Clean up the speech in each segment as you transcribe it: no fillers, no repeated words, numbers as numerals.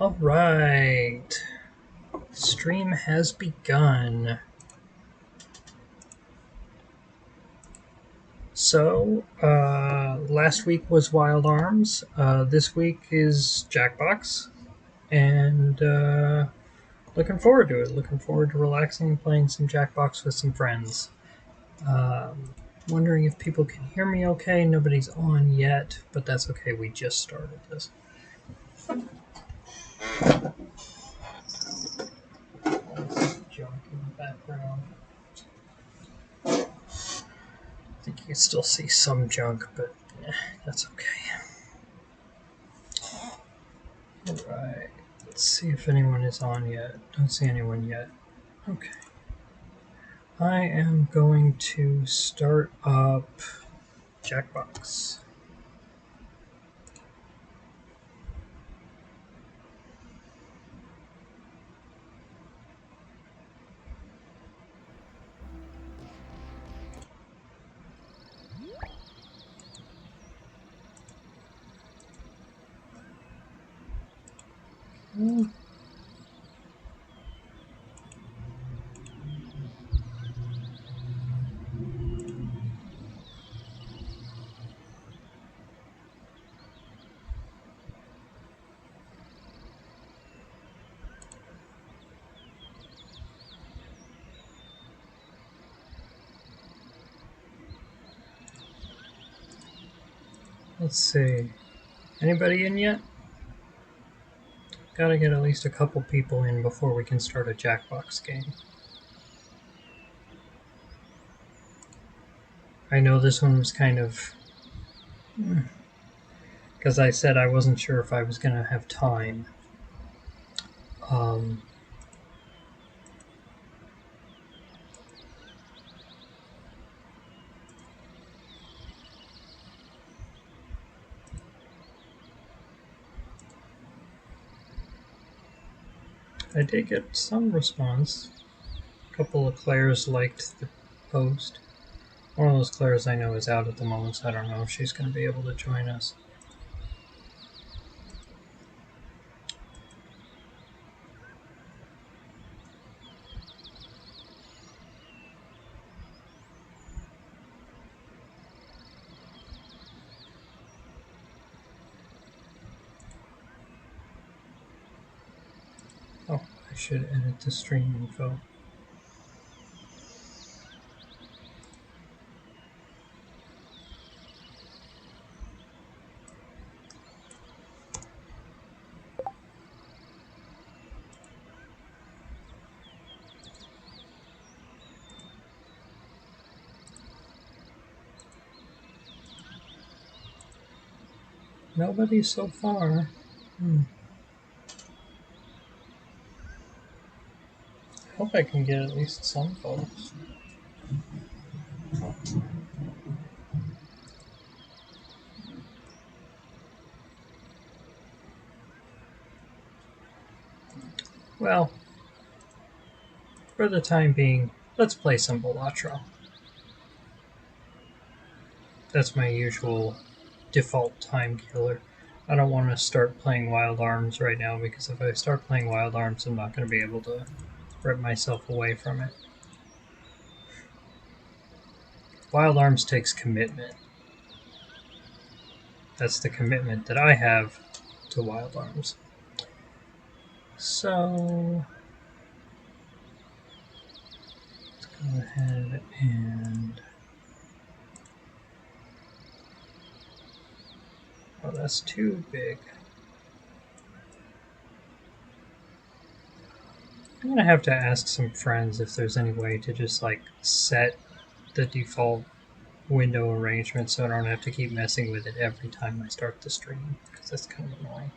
All right, stream has begun. So, last week was Wild Arms. This week is Jackbox, and looking forward to it. Looking forward to relaxing and playing some Jackbox with some friends. Wondering if people can hear me okay. Nobody's on yet, but that's okay. We just started this. Junk in the background. I think you can still see some junk, but that's okay. Alright, let's see if anyone is on yet. Don't see anyone yet. Okay. I am going to start up Jackbox. Let's see. Anybody in yet? Gotta get at least a couple people in before we can start a Jackbox game. I know this one was kind of... because I said I wasn't sure if I was going to have time. I did get some response. A couple of Claires liked the post. One of those Claires I know is out at the moment, so I don't know if she's going to be able to join us. Oh, I should edit the stream info. Nobody so far. I hope I can get at least some folks. Well, for the time being, let's play some Balatro. That's my usual default time killer. I don't want to start playing Wild Arms right now, because if I start playing Wild Arms, I'm not going to be able to rip myself away from it. Wild Arms takes commitment. That's the commitment that I have to Wild Arms. So let's go ahead and... oh, that's too big. I'm going to have to ask some friends if there's any way to just like set the default window arrangement so I don't have to keep messing with it every time I start the stream, because that's kind of annoying.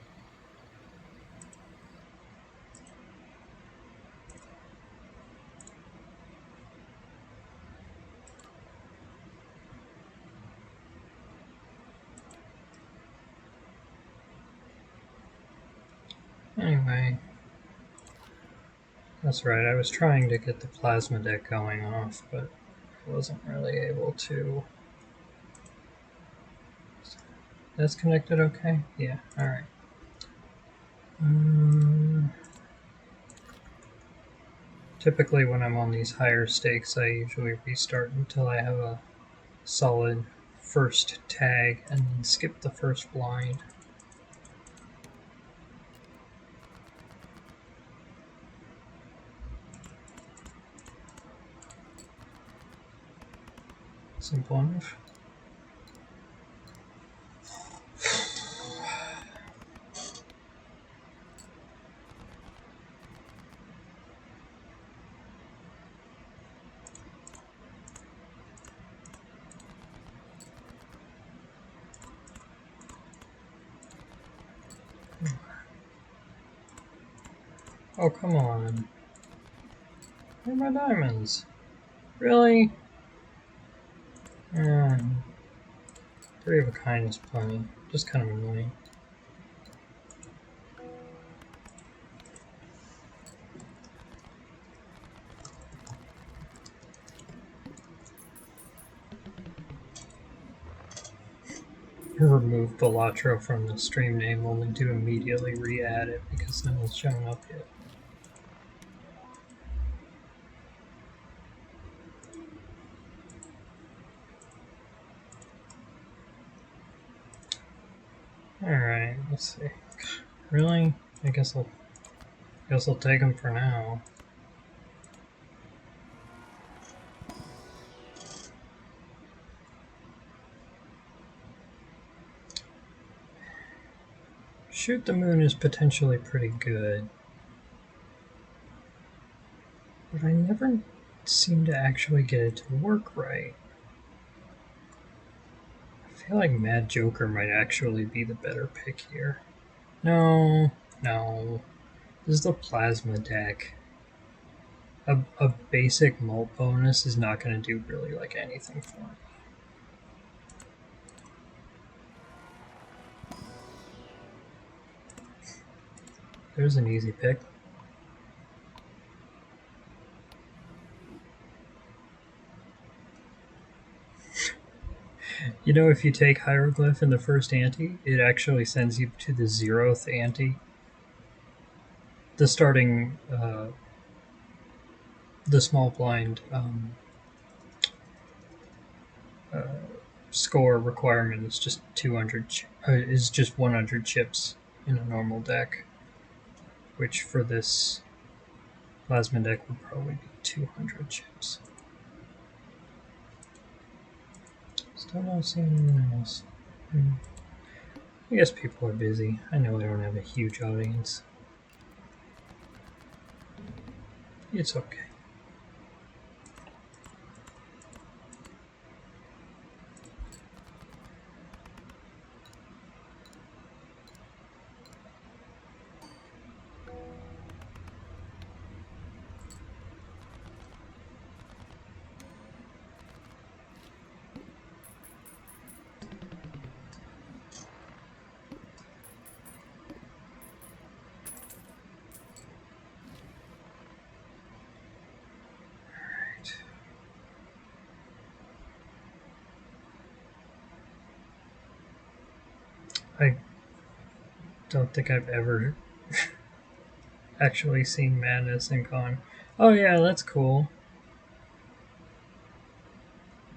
Anyway, that's right, I was trying to get the plasma deck going off, but I wasn't really able to. That's connected okay? Yeah, alright. Typically when I'm on these higher stakes, I usually restart until I have a solid first tag and then skip the first blind. Simple enough. Oh, come on. Where are my diamonds? Really? Yeah. 3 of a kind is plenty. Just kind of annoying. Remove Balatro from the stream name only to immediately re-add it because no one's shown up yet. Alright, let's see. Really? I guess I'll take them for now. Shoot the Moon is potentially pretty good, but I never seem to actually get it to work right. I feel like Mad Joker might actually be the better pick here. No. This is the Plasma deck. A basic mult bonus is not going to do really like anything for me. There's an easy pick. You know, if you take Hieroglyph in the first ante, it actually sends you to the 0th ante. The starting, the small blind score requirement is just 200. Is just 100 chips in a normal deck, which for this Plasma deck would probably be 200 chips. Still don't see anyone else. I guess people are busy. I know I don't have a huge audience. It's okay. I don't think I've ever actually seen Madness and gone, oh yeah, that's cool.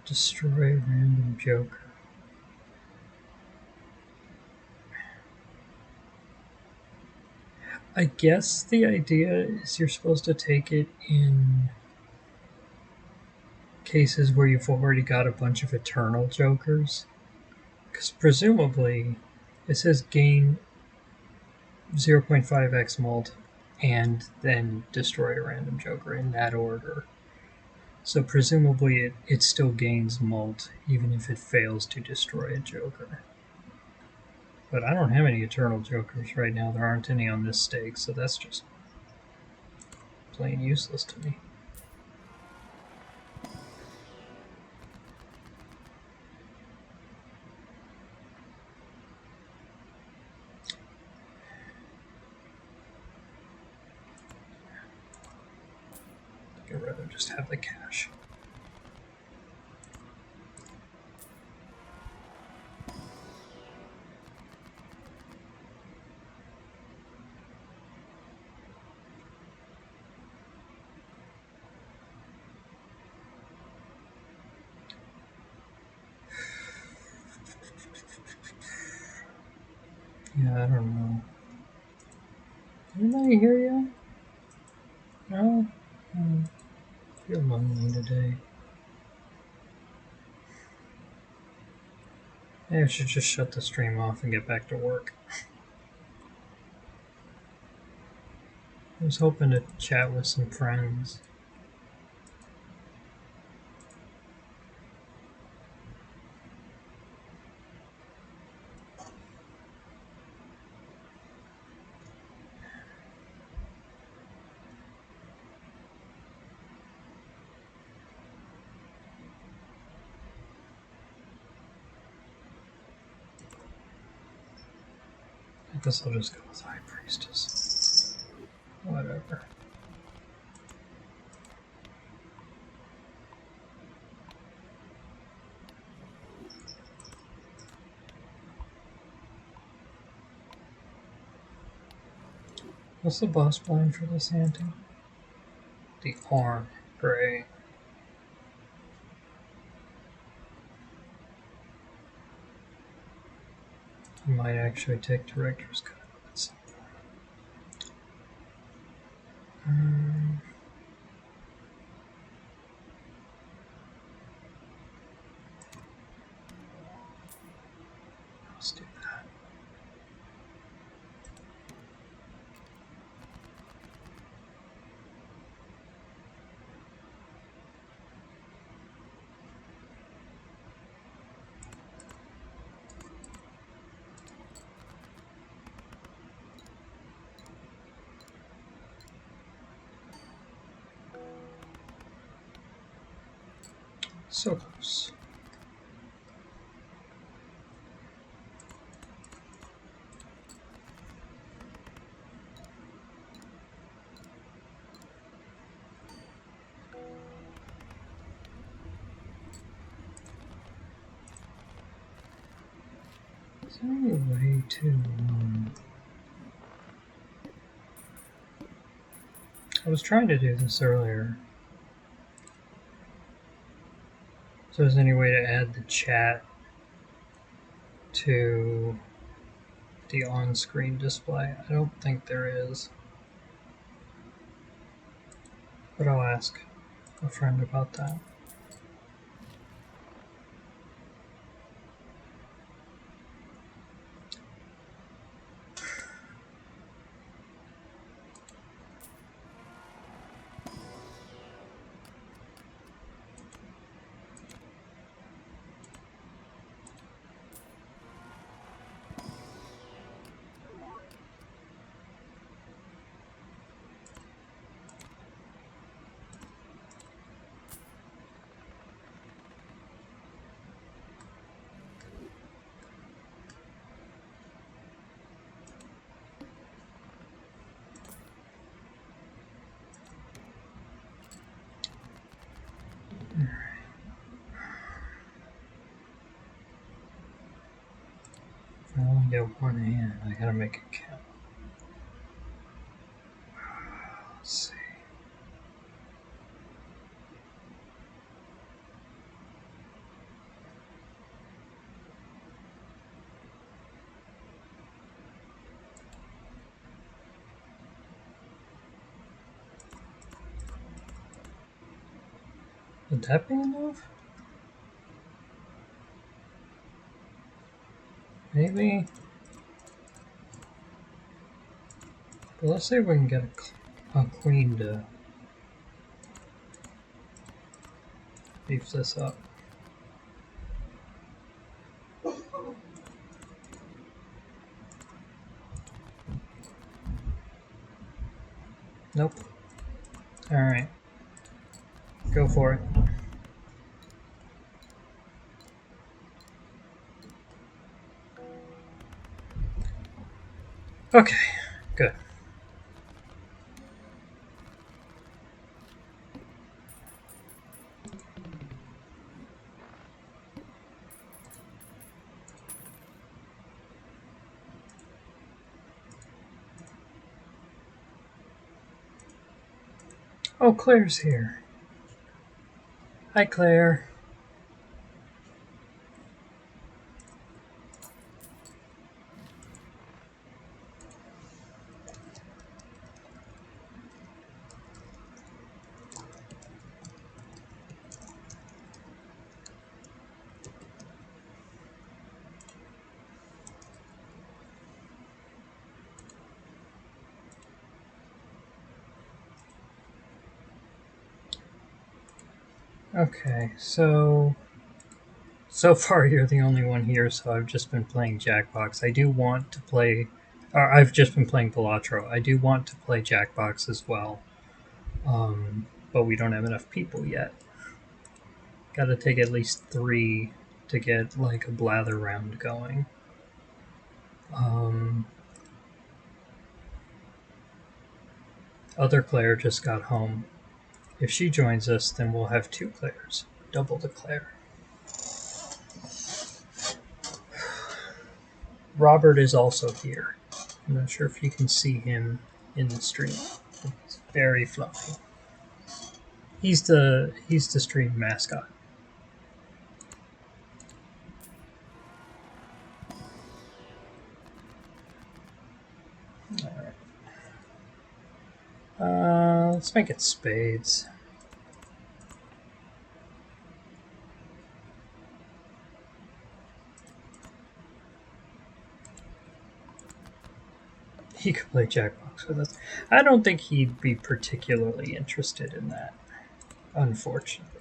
Destroy random Joker. I guess the idea is you're supposed to take it in cases where you've already got a bunch of Eternal Jokers. Because presumably it says gain 0.5x mult and then destroy a random Joker in that order. So presumably it still gains mult even if it fails to destroy a Joker. But I don't have any Eternal Jokers right now. There aren't any on this stake, so that's just plain useless to me. I'd rather just have the cash. Yeah, I don't know. Anybody here yet? No? I feel lonely today. Maybe I should just shut the stream off and get back to work. I was hoping to chat with some friends. I guess I'll just go with High Priestess. Whatever. What's the boss blind for this ante? The Arm. Gray. I might actually take Director's Cut at some point. Let's do that. So close. Is there any way to... I was trying to do this earlier. So is there any way to add the chat to the on-screen display? I don't think there is. But I'll ask a friend about that. I only get one hand. I gotta make it count. Let's see. Would that be enough? Maybe. But let's see if we can get a queen to beef this up. Nope. Alright. Go for it. Okay, good. Oh, Claire's here. Hi, Claire. Okay, so far you're the only one here, so I've just been playing Jackbox. I do want to play. I've just been playing Balatro. I do want to play Jackbox as well, but we don't have enough people yet. Got to take at least 3 to get like a blather round going. Other Claire just got home. If she joins us, then we'll have 2 Claires, double the Claire. Robert is also here. I'm not sure if you can see him in the stream. He's very fluffy. He's the stream mascot. All right. Let's make it spades. He could play Jackbox with us. I don't think he'd be particularly interested in that, unfortunately.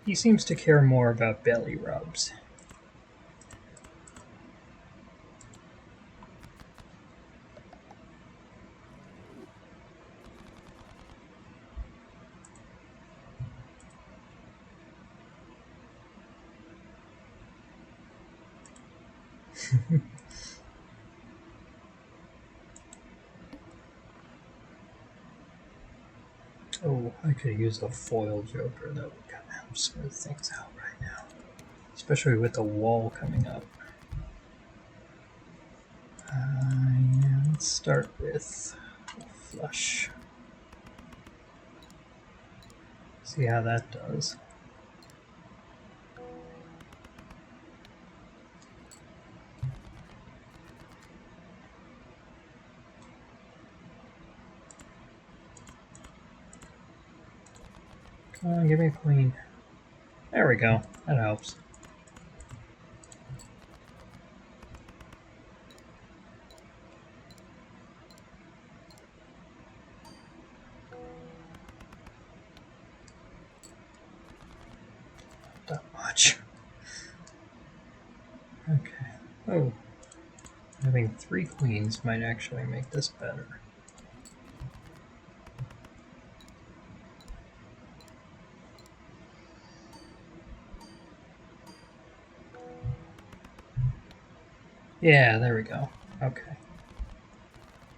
He seems to care more about belly rubs. Oh, I could use a foil joker. That would kind of help smooth things out right now, especially with the wall coming up. Yeah, let's start with a flush. See how that does. Come on, give me a queen. There we go. That helps. Not that much. Okay. Oh. Having 3 queens might actually make this better. Yeah, there we go. Okay.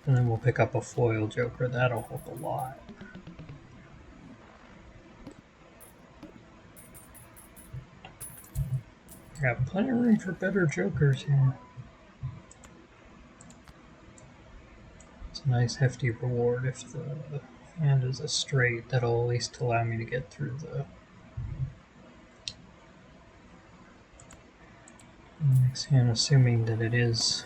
And then we'll pick up a foil joker. That'll help a lot. I got plenty of room for better jokers here. It's a nice hefty reward if the hand is a straight. That'll at least allow me to get through the next hand, assuming that it is.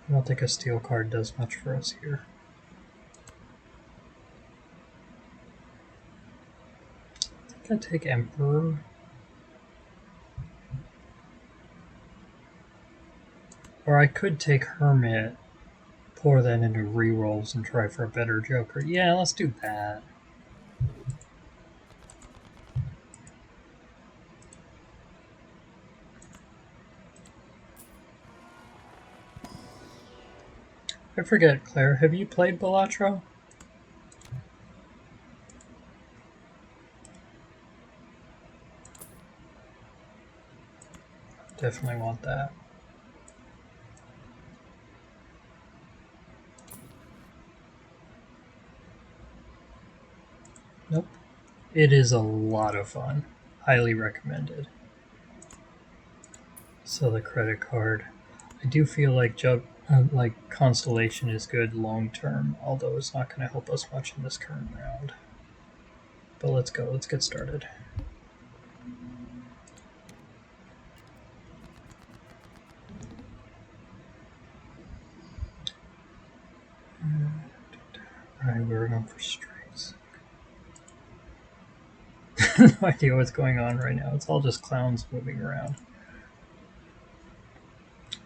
I don't think a steel card does much for us here. I think I take Emperor. Or I could take Hermit, pour that into rerolls, and try for a better joker. Yeah, let's do that. I forget, Claire, have you played Balatro? Definitely want that. Nope. It is a lot of fun. Highly recommended. So the credit card. I do feel like Constellation is good long term, although it's not going to help us much in this current round. But let's go. Let's get started. Alright, we're going for straights. no idea what's going on right now. It's all just clowns moving around.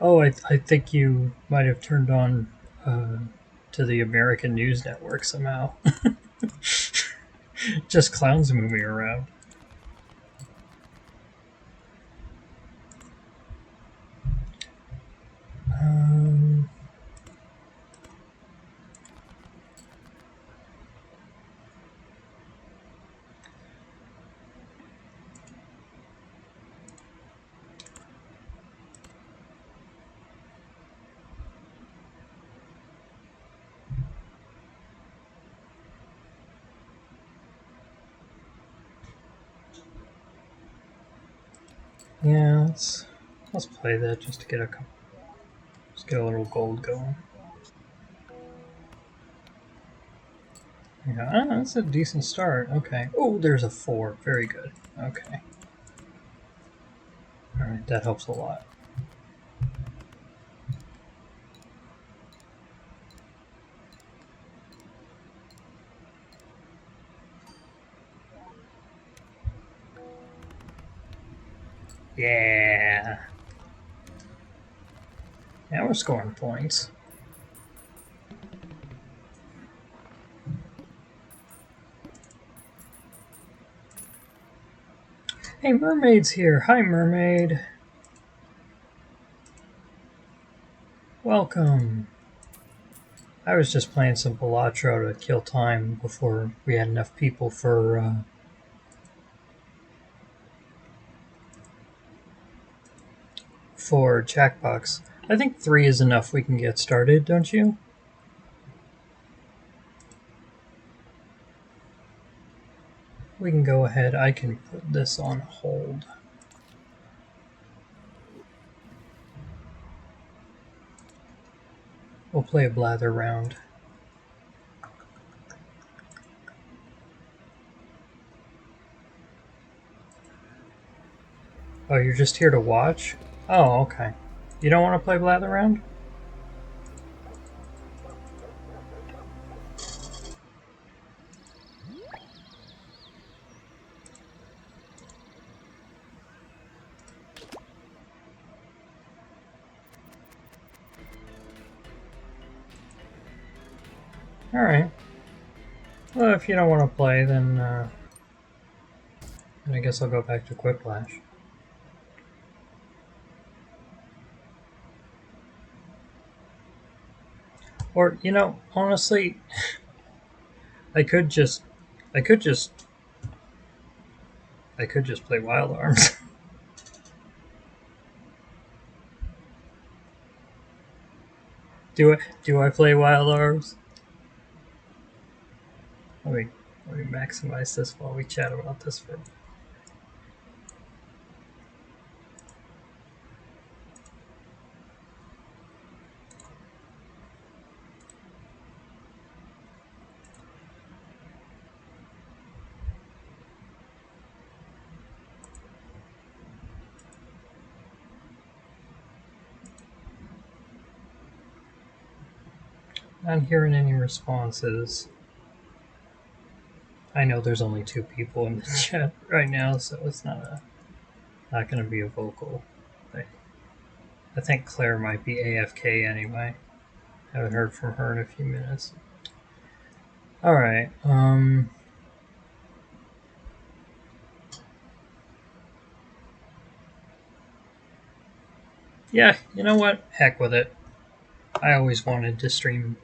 Oh, I think you might have turned on to the American News Network somehow. Just clowns moving around. Um, yeah, let's play that just to get a little gold going. Yeah, that's a decent start. Okay. Oh, there's a 4. Very good. Okay. All right, that helps a lot. Yeah. Now we're scoring points. Hey, Mermaid's here. Hi, Mermaid. Welcome. I was just playing some Balatro to kill time before we had enough people for Jackbox. I think 3 is enough. We can get started, don't you? We can go ahead. I can put this on hold. We'll play a blather round. Oh, you're just here to watch? Oh, okay. You don't want to play blather round? Alright. Well, if you don't want to play, then I guess I'll go back to Quiplash. Or, honestly, I could just I could just play Wild Arms. do I play Wild Arms? Let me maximize this while we chat about this for. Not hearing any responses. I know there's only 2 people in the chat right now, so it's not going to be a vocal thing. I think Claire might be AFK anyway. Haven't heard from her in a few minutes. All right. Yeah, you know what? Heck with it. I always wanted to stream.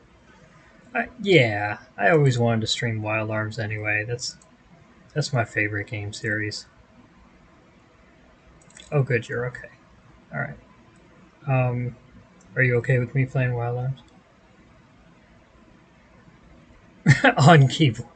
I always wanted to stream Wild Arms anyway. That's my favorite game series. Oh, good, you're okay. All right. Are you okay with me playing Wild Arms? On keyboard.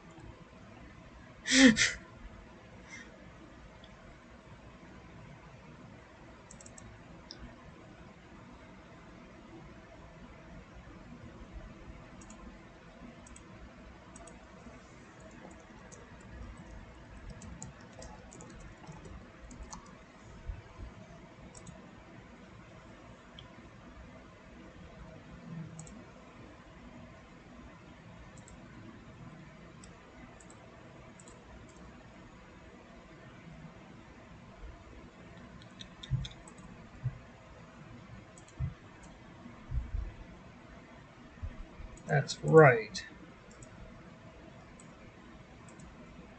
That's right.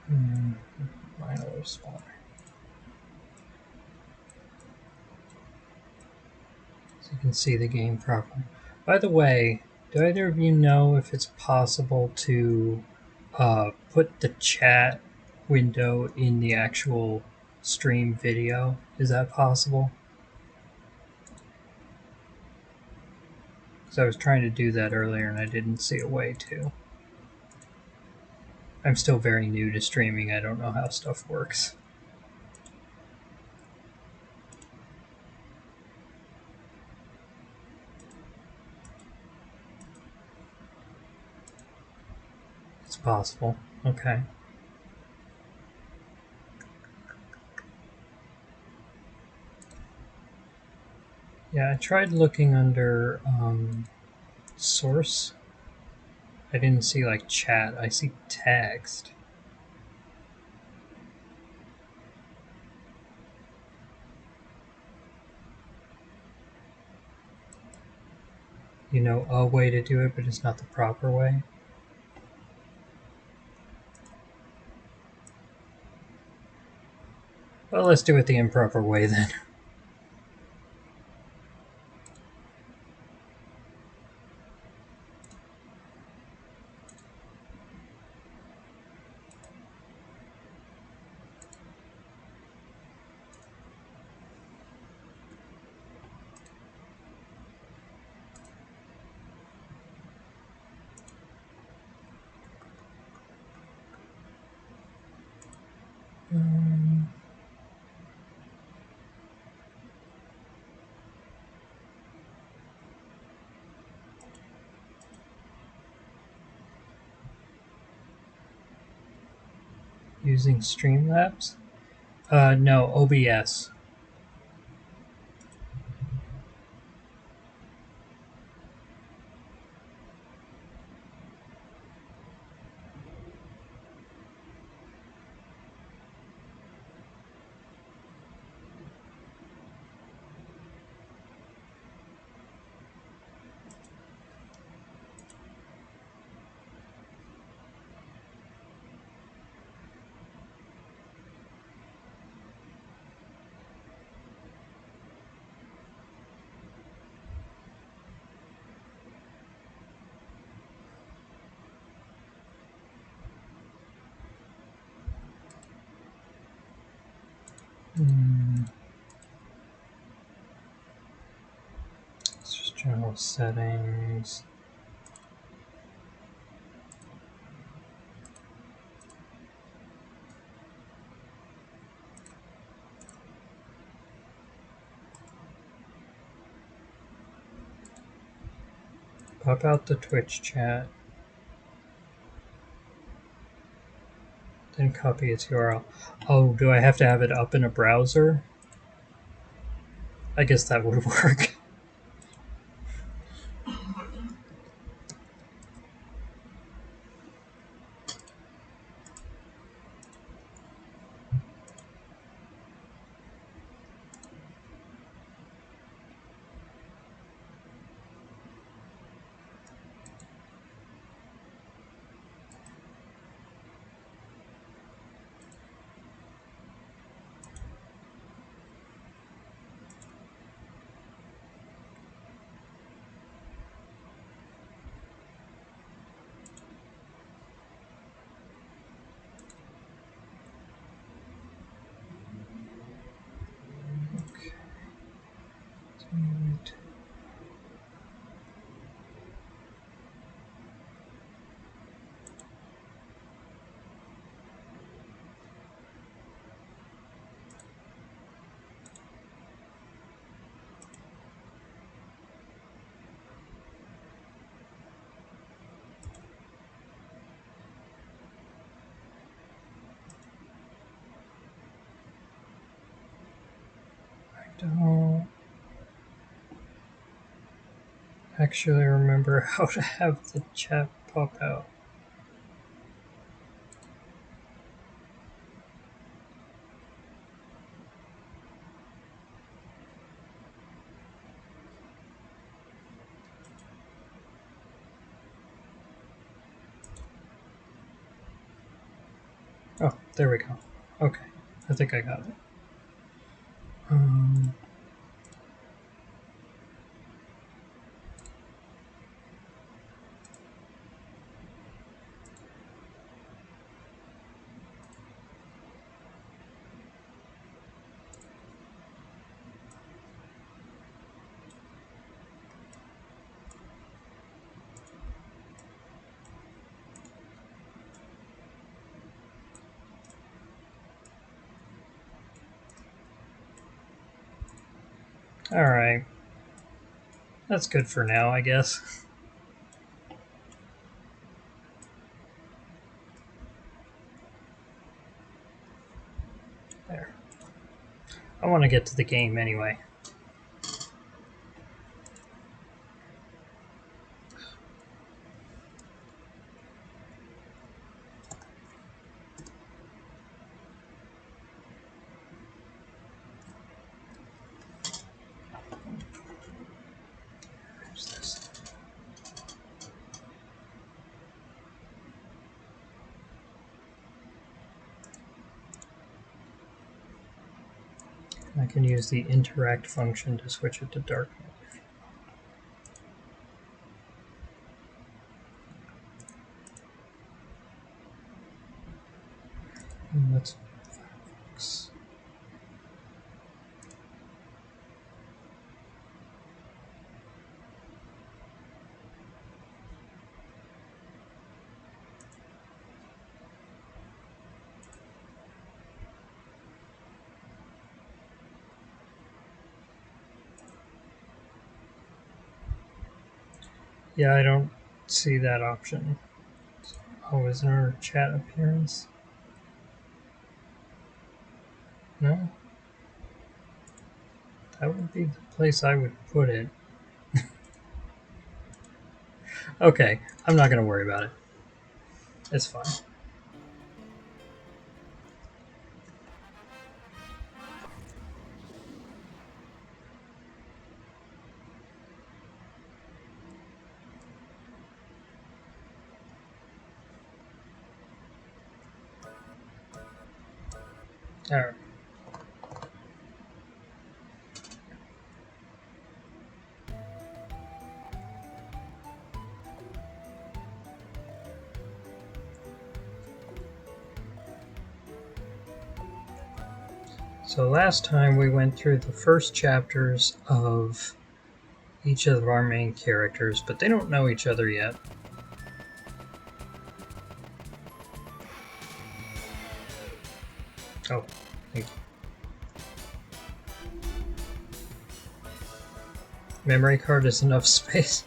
Mine a little smaller. So you can see the game properly. By the way, do either of you know if it's possible to put the chat window in the actual stream video? Is that possible? Because I was trying to do that earlier and I didn't see a way to. I'm still very new to streaming. I don't know how stuff works. It's possible. Okay. Yeah, I tried looking under source. I didn't see like chat. I see text. You know a way to do it, but it's not the proper way. Well, let's do it the improper way then. Using Streamlabs? No, OBS. It's just general settings. Pop out the Twitch chat. Then copy its URL. Oh, do I have to have it up in a browser? I guess that would work. I don't actually remember how to have the chat pop out. Oh, there we go. Okay, I think I got it. All right, that's good for now, I guess. There. I want to get to the game anyway. Where's this? I can use the interact function to switch it to dark mode. And that's Firefox. Yeah, I don't see that option. Oh, is there a chat appearance? No? That would be the place I would put it. Okay, I'm not going to worry about it. It's fine. Alright. So last time we went through the first chapters of each of our main characters, but they don't know each other yet. Oh, thank you. Memory card is enough space.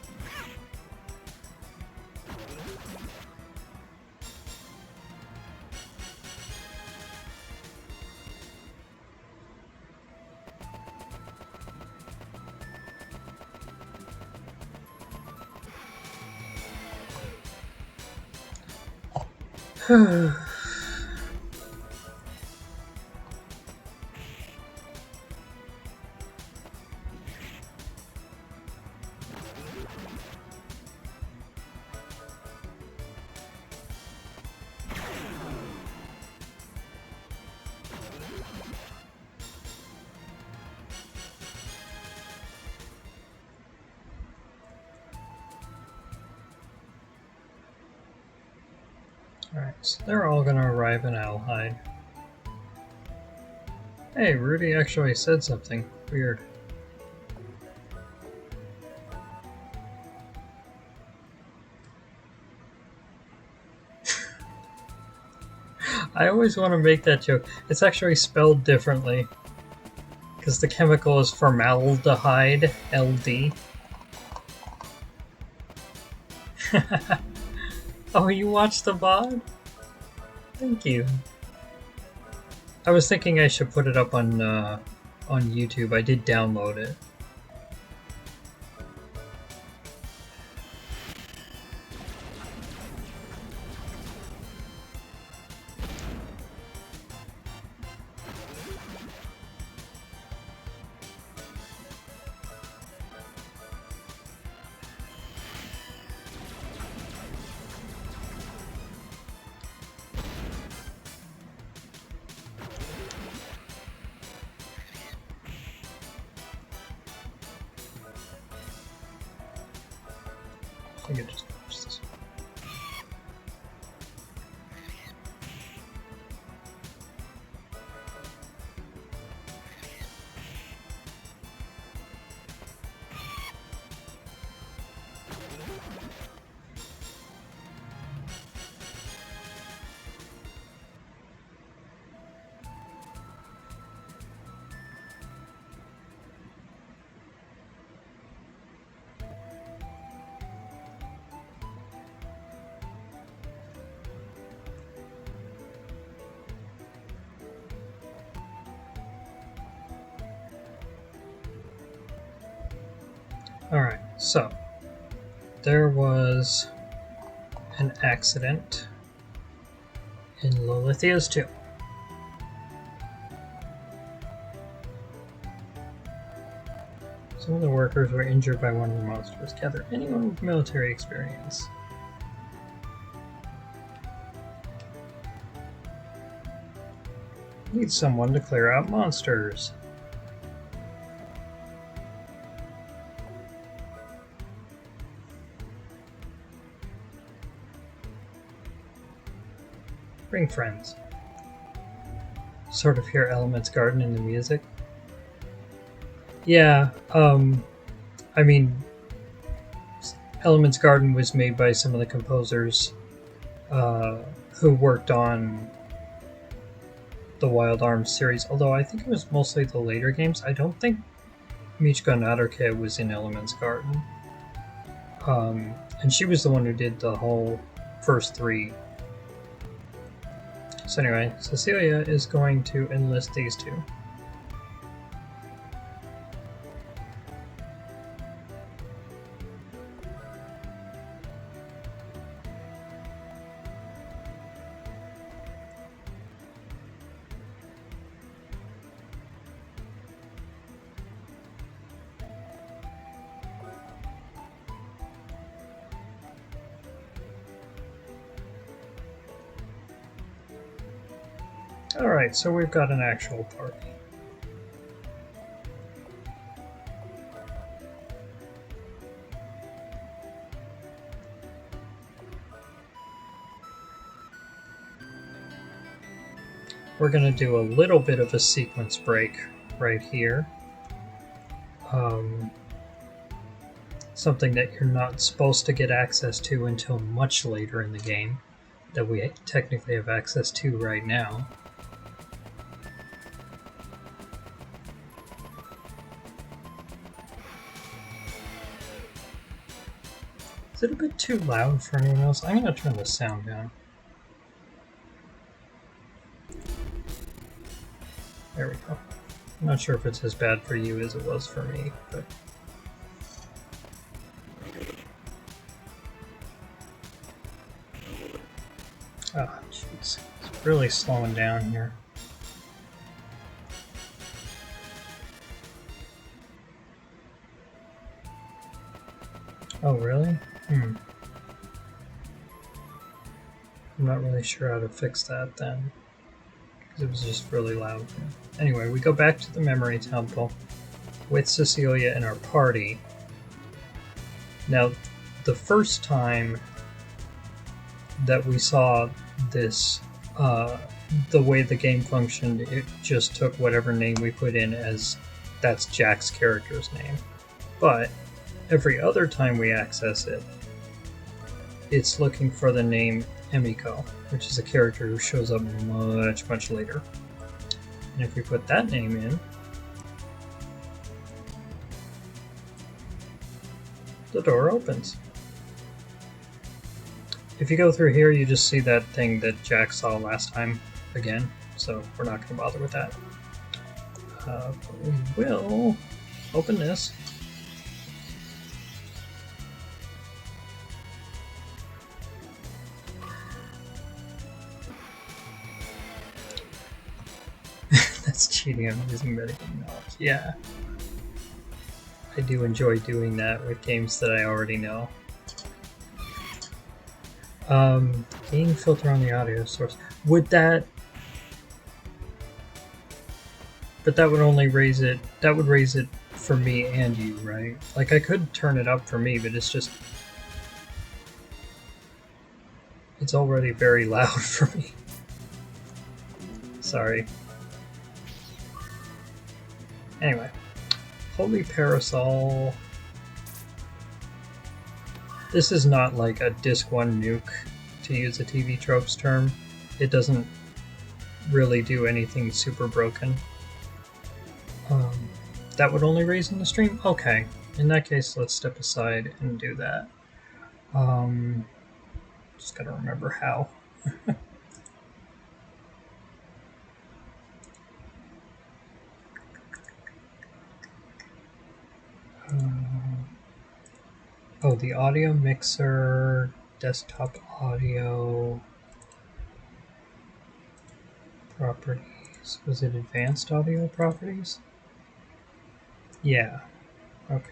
Alright, so they're all going to arrive in Adlehyde. Hey, Rudy actually said something. Weird. I always want to make that joke. It's actually spelled differently. Because the chemical is formaldehyde, LD. Oh, you watched the VOD? Thank you. I was thinking I should put it up on YouTube. I did download it. think it just covers this. Alright, so there was an accident in Lolithia's tomb. Some of the workers were injured by one of the monsters. Gather anyone with military experience. Need someone to clear out monsters. Bring friends. Sort of hear Element's Garden in the music. Yeah, I mean, Element's Garden was made by some of the composers who worked on the Wild Arms series, although I think it was mostly the later games. I don't think Michiko Naruke was in Element's Garden. And she was the one who did the whole first three. So anyway, Cecilia is going to enlist these two. Alright, so we've got an actual party. We're going to do a little bit of a sequence break right here. Something that you're not supposed to get access to until much later in the game, that we technically have access to right now. Is it a bit too loud for anyone else? I'm going to turn the sound down. There we go. I'm not sure if it's as bad for you as it was for me, but... Ah, jeez. It's really slowing down here. Oh, really? I'm not really sure how to fix that then, because it was just really loud. Anyway, we go back to the memory temple with Cecilia and our party. Now, the first time that we saw this, the way the game functioned, it just took whatever name we put in as that's Jack's character's name. But every other time we access it, it's looking for the name Emiko, which is a character who shows up much, much later. And if we put that name in, the door opens. If you go through here, you just see that thing that Jack saw last time again, so we're not going to bother with that. But we will open this. That's cheating, I'm using medical knowledge. Yeah. I do enjoy doing that with games that I already know. Gain filter on the audio source. Would that... But that would only raise it... That would raise it for me and you, right? Like, I could turn it up for me, but it's just... It's already very loud for me. Sorry. Anyway, Holy Parasol. This is not like a Disc 1 nuke, to use a TV Tropes term. It doesn't really do anything super broken. That would only raise in the stream? Okay. In that case, let's step aside and do that. Just gotta remember how. Oh, the audio mixer, desktop audio, properties. Was it advanced audio properties? Yeah. Okay.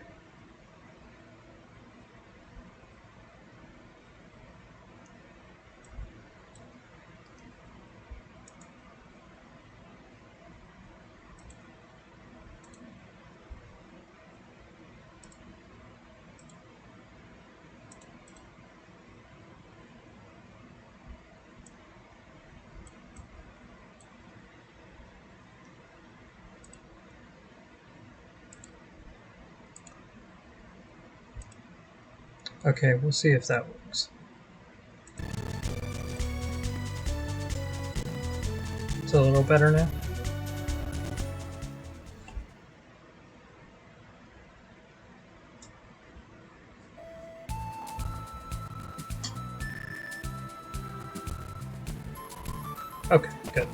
Okay, we'll see if that works. It's a little better now. Okay, good.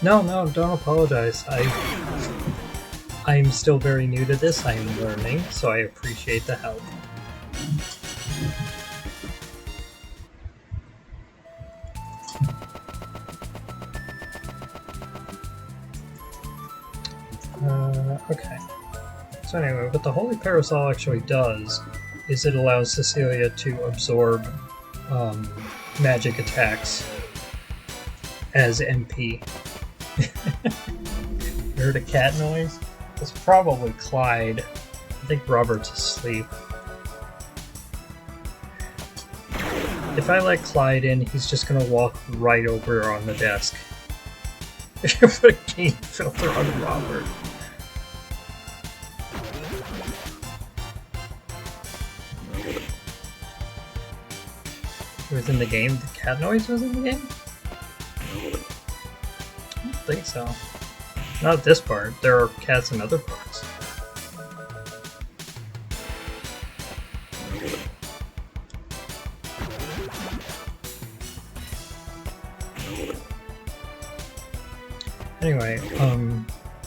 No, don't apologize. I'm still very new to this. I am learning, so I appreciate the help. Okay. So anyway, what the Holy Parasol actually does is it allows Cecilia to absorb magic attacks as MP. You heard a cat noise? It's probably Clyde. I think Robert's asleep. If I let Clyde in, he's just gonna walk right over on the desk. Put a game filter on Robert. It was in the game? The cat noise was in the game? I don't think so. Not this part. There are cats in other parts. Anyway,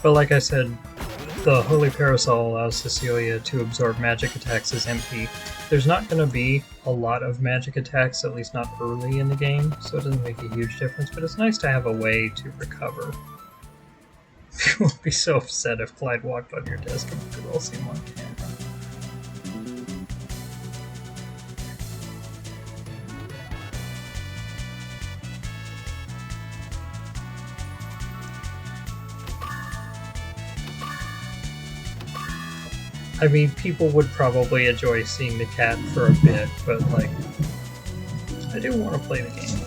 but like I said, the Holy Parasol allows Cecilia to absorb magic attacks as MP. There's not going to be a lot of magic attacks, at least not early in the game, so it doesn't make a huge difference, but it's nice to have a way to recover. You would be so upset if Clyde walked on your desk and we could all see him on camera. I mean, people would probably enjoy seeing the cat for a bit, but, like, I do want to play the game.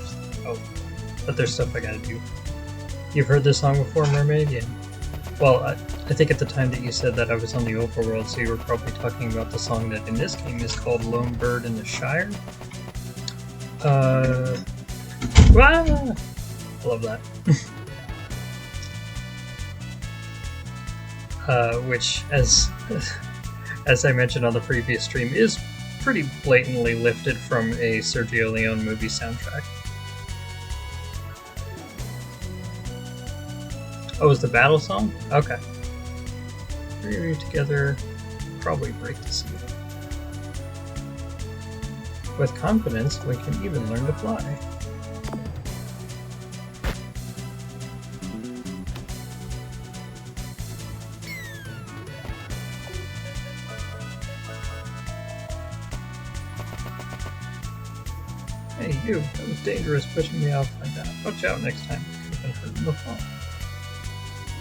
Oh, but there's stuff I gotta do. You've heard this song before, Mermaid? Yeah. Well, I think at the time that you said that I was on the overworld, so you were probably talking about the song that in this game is called Lone Bird in the Shire. I love that. Which, as I mentioned on the previous stream, is pretty blatantly lifted from a Sergio Leone movie soundtrack. Oh, is the battle song? Okay. Three together, probably break the seal. With confidence, we can even learn to fly. Hey, you. That was dangerous pushing me off like that. Watch out next time. Could have been hurt in the fall.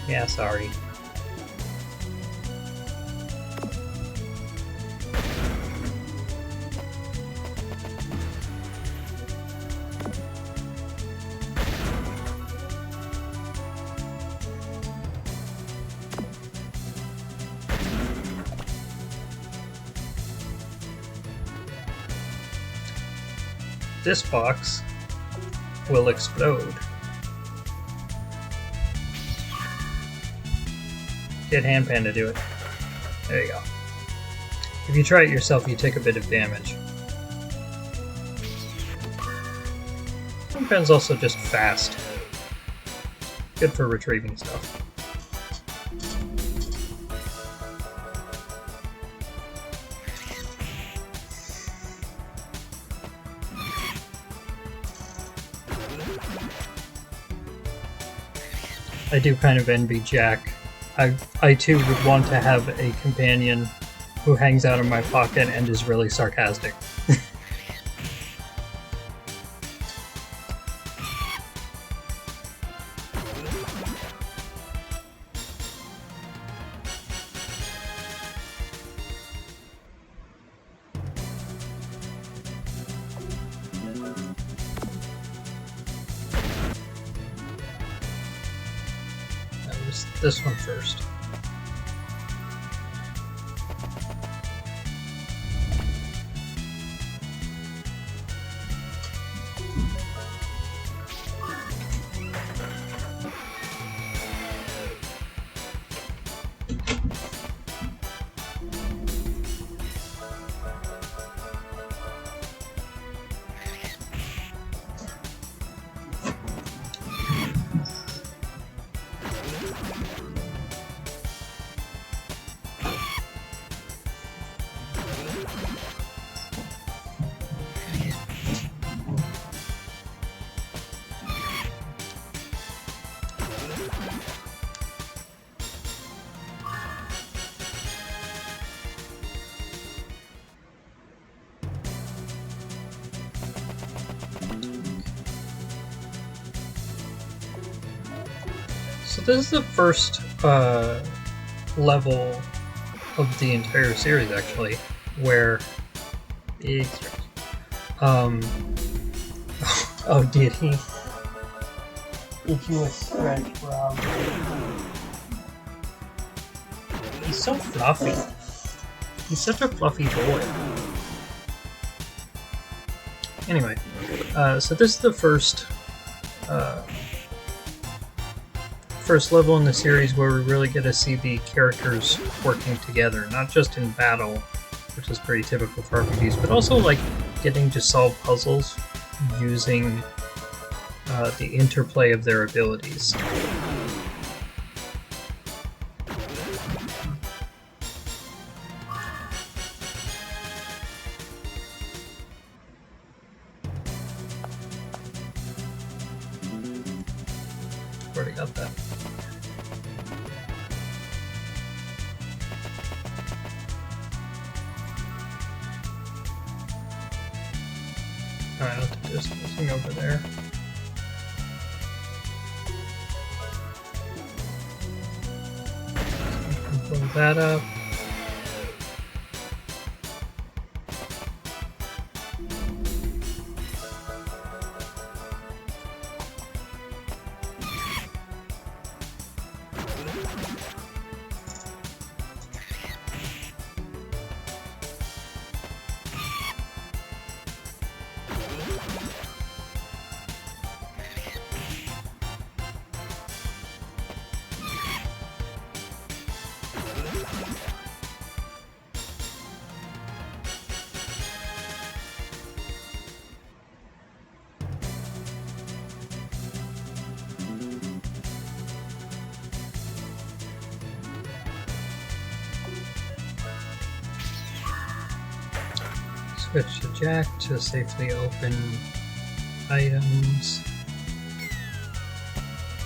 Yeah, sorry. This box will explode. Get Handpan to do it. There you go. If you try it yourself, you take a bit of damage. Handpan's also just fast. Good for retrieving stuff. I do kind of envy Jack. I too would want to have a companion who hangs out in my pocket and is really sarcastic. This one first. So this is the first level of the entire series, actually, where oh, did he? Did you a stretch, Rob? He's so fluffy. He's such a fluffy boy. Anyway, so this is the first level in the series where we really get to see the characters working together, not just in battle, which is pretty typical for RPGs, but also like getting to solve puzzles using the interplay of their abilities. Already got that. Alright, I'll do this thing over there. Blow that up. Switch to Jack to safely open items.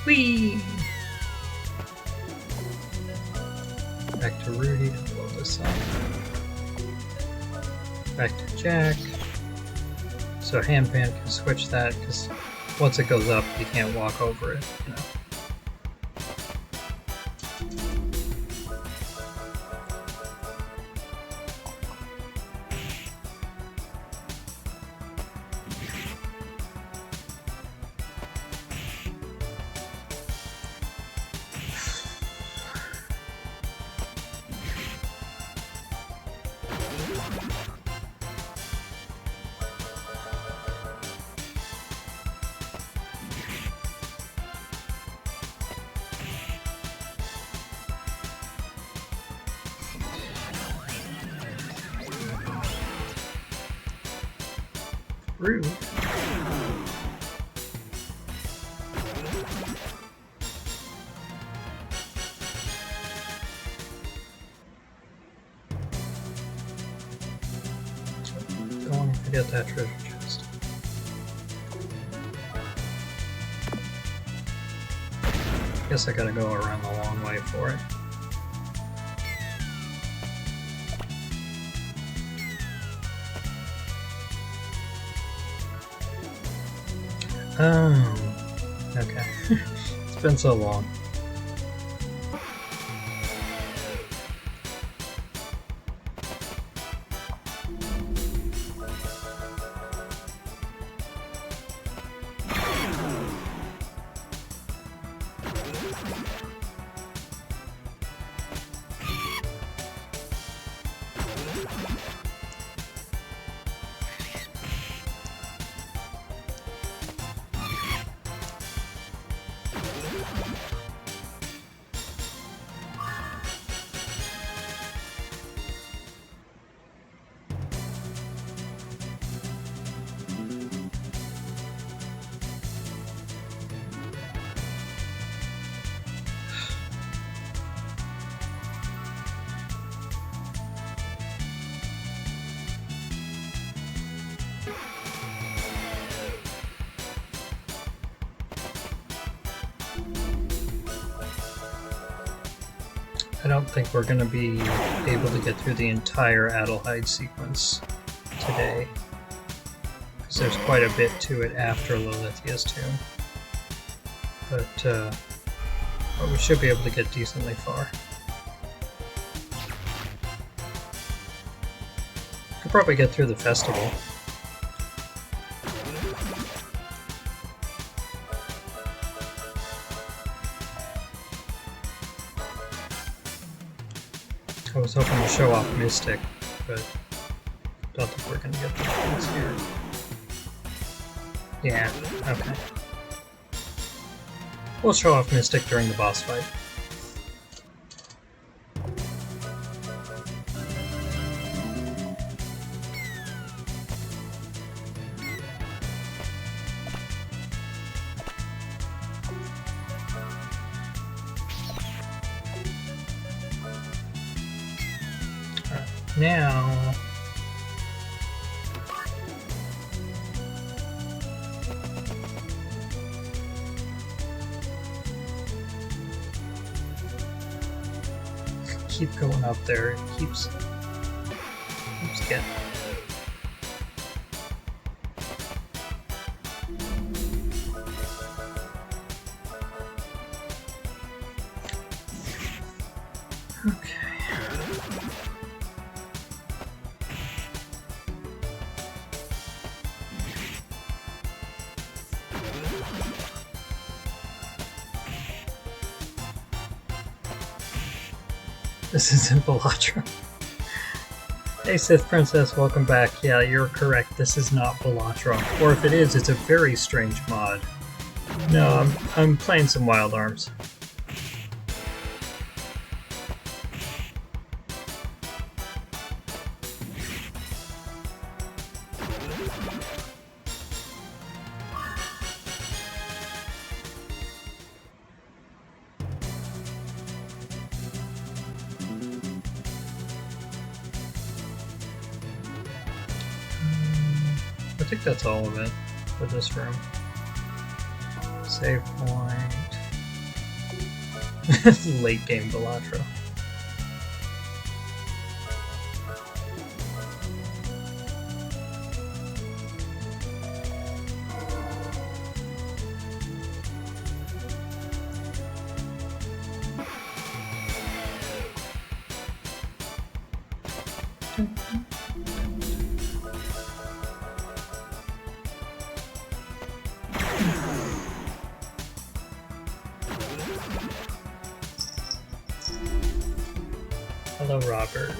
Whee! Back to Rudy to blow this up. Back to Jack. So handpan can switch that, because once it goes up, you can't walk over it, you know. Rude. Don't want to forget that treasure chest. Guess I gotta go around the long way for it. Oh, okay. It's been so long. I don't think we're going to be able to get through the entire Adlehyde sequence today, because there's quite a bit to it after Lolithia's tomb. But we should be able to get decently far. Could probably get through the festival. I was hoping to show off Mystic, but don't think we're gonna get the chance here. Yeah, okay. We'll show off Mystic during the boss fight. Now, keep going up there. It keeps getting. Okay. This isn't Balatro. Hey Sith Princess, welcome back. Yeah, you're correct. This is not Balatro. Or if it is, it's a very strange mod. No, I'm playing some Wild Arms. I think that's all of it for this room. Save point. Late game Balatro. Hello, Robert.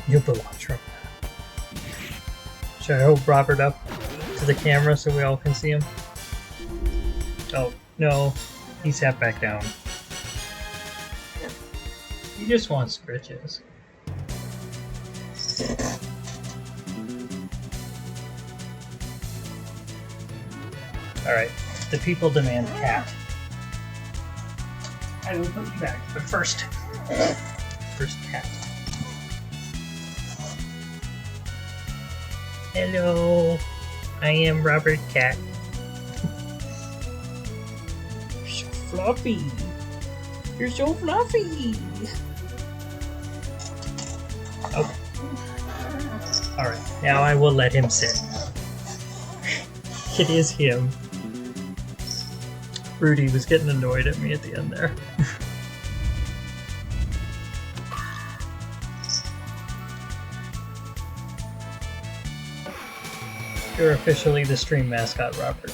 You're Balatro. Should I hold Robert up to the camera so we all can see him? Oh, no. He sat back down. He just wants scritches. Alright, the people demand cat. I will put you back, but first cat. Hello, I am Robert Cat. You're so fluffy. You're so fluffy. Okay. Alright, now I will let him sit. It is him. Rudy was getting annoyed at me at the end there. You're officially the stream mascot, Robert.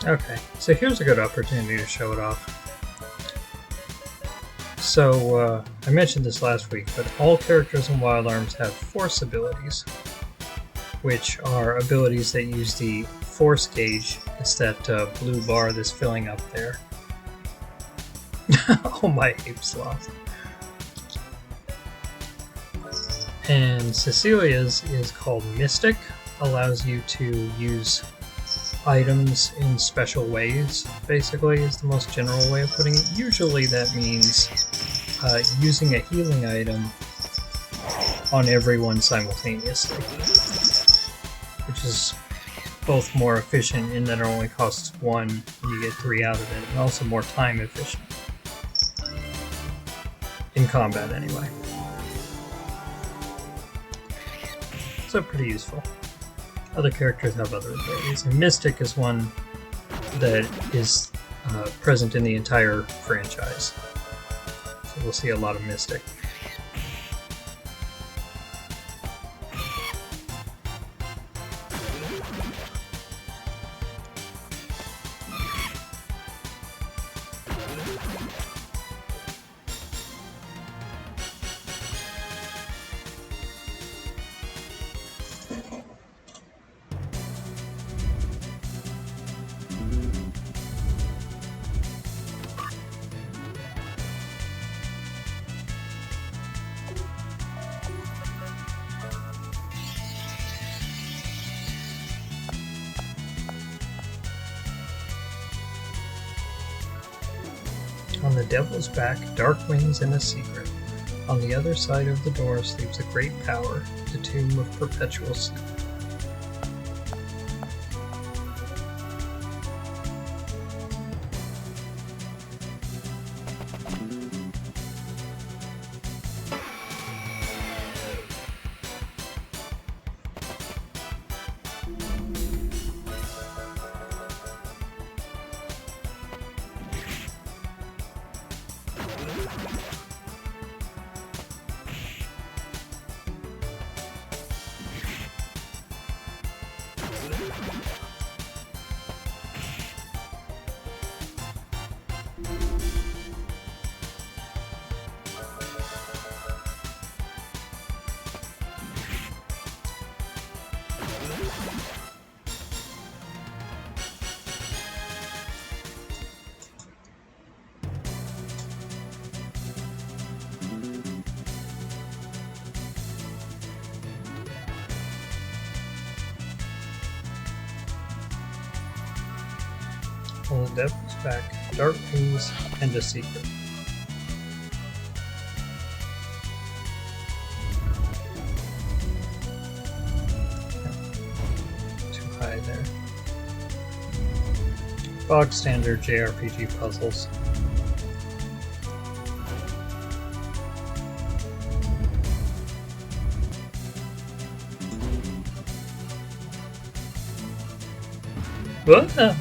Okay, so here's a good opportunity to show it off. So, I mentioned this last week, but all characters in Wild Arms have force abilities, which are abilities that use the force gauge. It's that blue bar that's filling up there. Oh, my ape's lost. And Cecilia's is called Mystic, allows you to use items in special ways, basically, is the most general way of putting it. Usually that means using a healing item on everyone simultaneously, which is both more efficient in that it only costs 1 and you get 3 out of it, and also more time efficient. In combat, anyway. So pretty useful. Other characters have other abilities, and Mystic is one that is present in the entire franchise. So we'll see a lot of Mystic. On the devil's back, dark wings and a secret. On the other side of the door sleeps a great power, the tomb of perpetual sleep. On the devil's back, dark wings and a secret. there. Bog standard JRPG puzzles. What?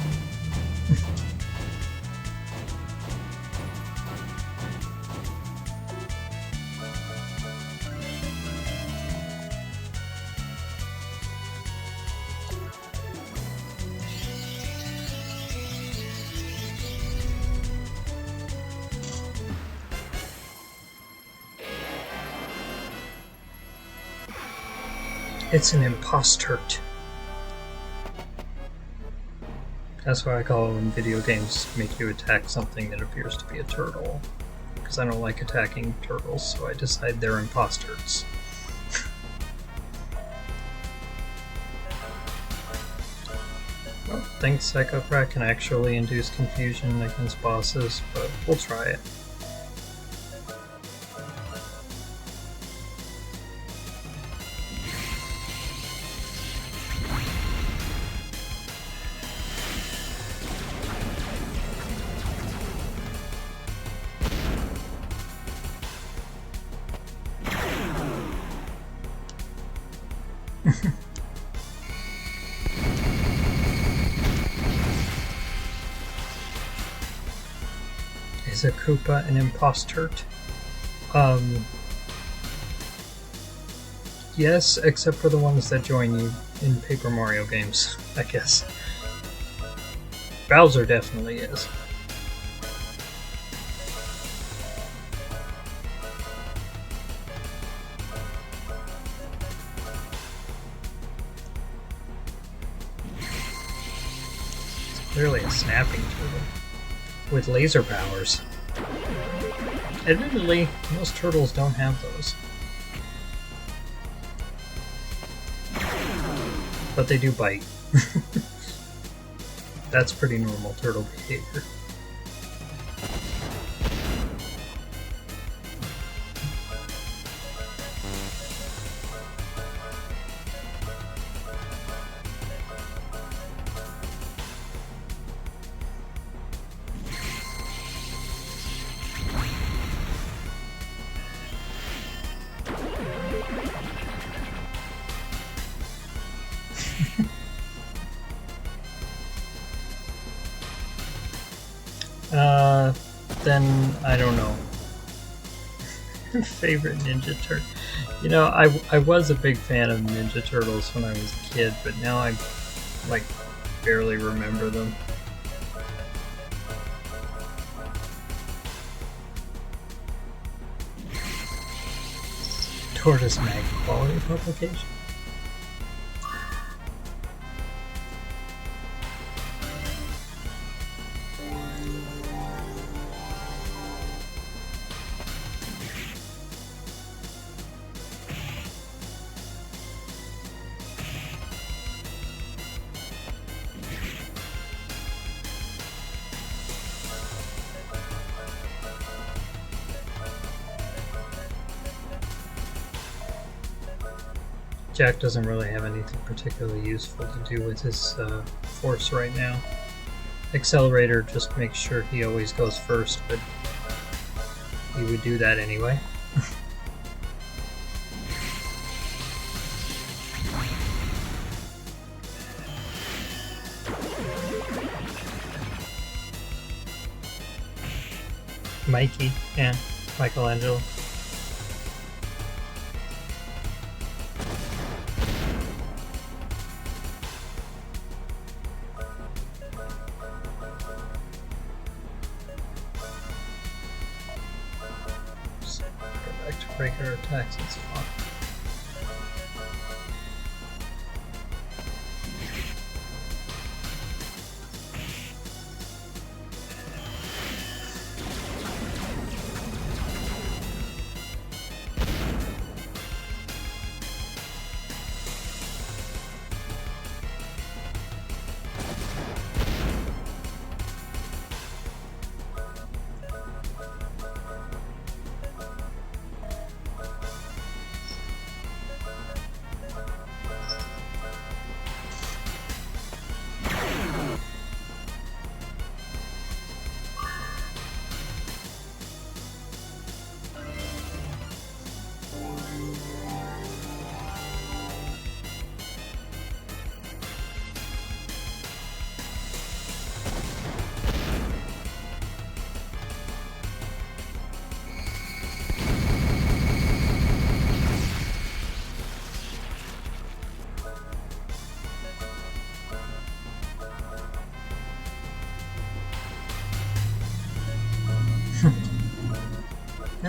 It's an imposter. That's why I call it when video games make you attack something that appears to be a turtle. Because I don't like attacking turtles, so I decide they're imposters. Well, I think Psychocrat can actually induce confusion against bosses, but we'll try it. Is a Koopa an imposter? Yes, except for the ones that join you in Paper Mario games, I guess. Bowser definitely is. It's clearly a snapping turtle with laser powers. Admittedly, most turtles don't have those. But they do bite. That's pretty normal turtle behavior. Then I don't know. Favorite Ninja Turtle? You know, I was a big fan of Ninja Turtles when I was a kid, but now I like barely remember them. Tortoise Mag quality publication. Jack doesn't really have anything particularly useful to do with his force right now. Accelerator just makes sure he always goes first, but he would do that anyway. Mikey, yeah, Michelangelo. Breaker attacks, it's fun.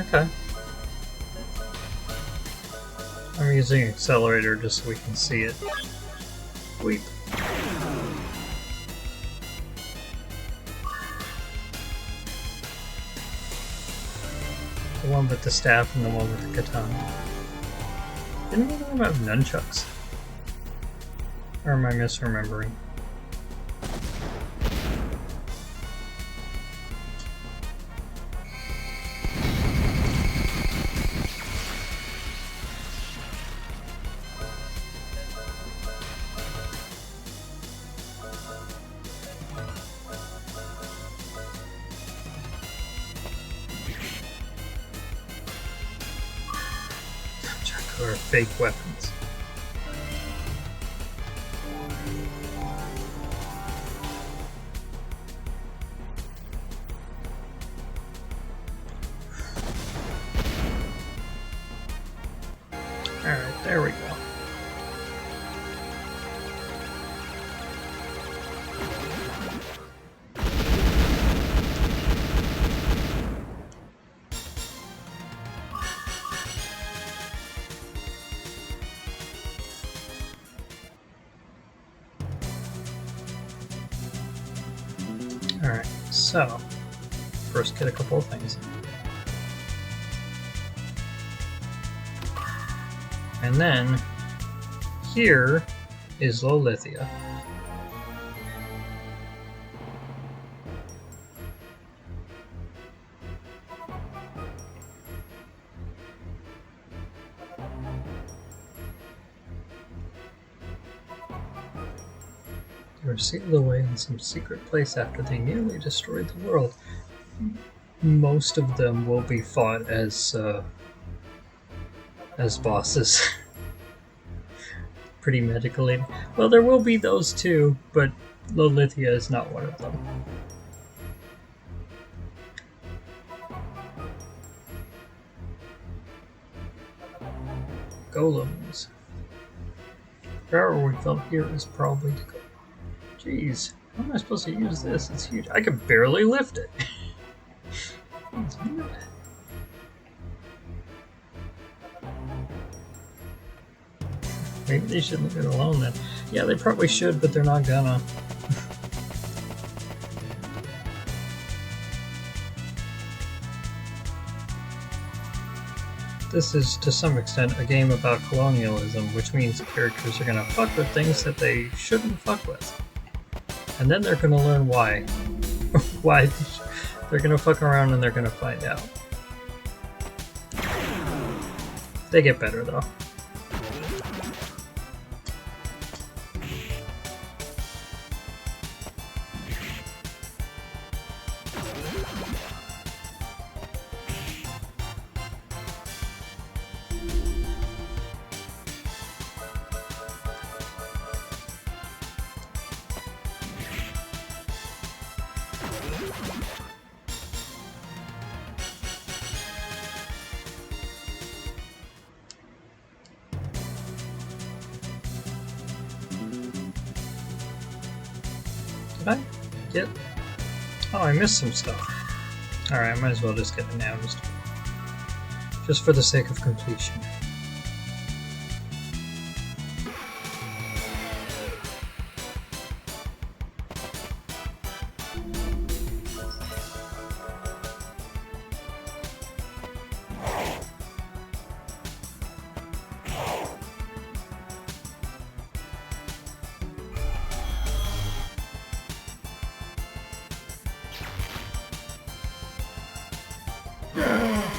Okay. I'm using accelerator just so we can see it. Sweet. The one with the staff and the one with the katana. Didn't one of them have nunchucks? Or am I misremembering? Or fake weapons. Alright, there we go. Alright, so first get a couple of things in. And then here is Lolithia. They were sealed away in some secret place after they nearly destroyed the world. Most of them will be fought as bosses. Pretty medically. Well, there will be those too, but Lolithia is not one of them. Golems. Wherever we felt here is probably to go. Jeez, how am I supposed to use this? It's huge. I can barely lift it. Maybe they should leave it alone then. Yeah, they probably should, but they're not gonna. This is, to some extent, a game about colonialism, which means characters are gonna fuck with things that they shouldn't fuck with. And then they're gonna learn why. Why they're gonna fuck around and they're gonna find out. They get better though. Did I get... Oh, I missed some stuff. Alright, I might as well just get it now, just for the sake of completion.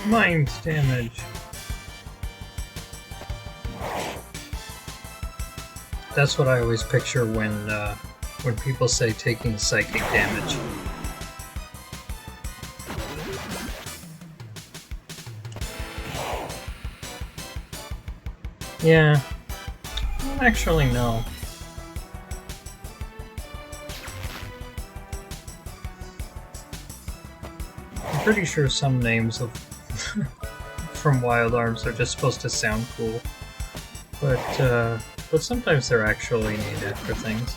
Mind damage. That's what I always picture when people say taking psychic damage. Yeah. Actually, no. I'm pretty sure some names of from Wild Arms are just supposed to sound cool, but sometimes they're actually named after things.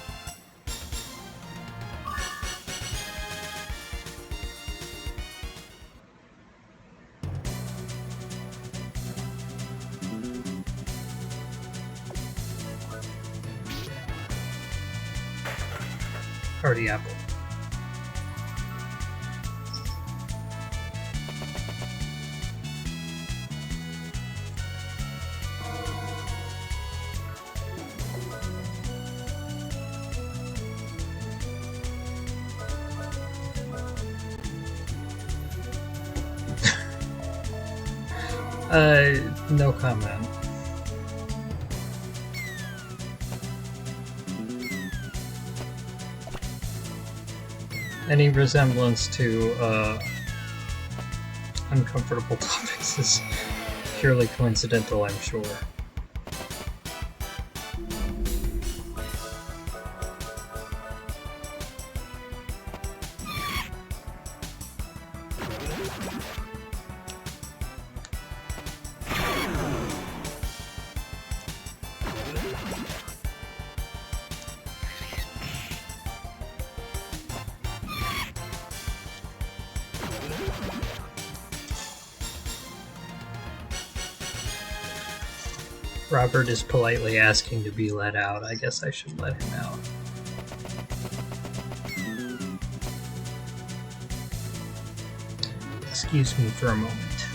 Hardy apple. No comment. Any resemblance to uncomfortable topics is purely coincidental, I'm sure. Robert is politely asking to be let out. I guess I should let him out. Excuse me for a moment.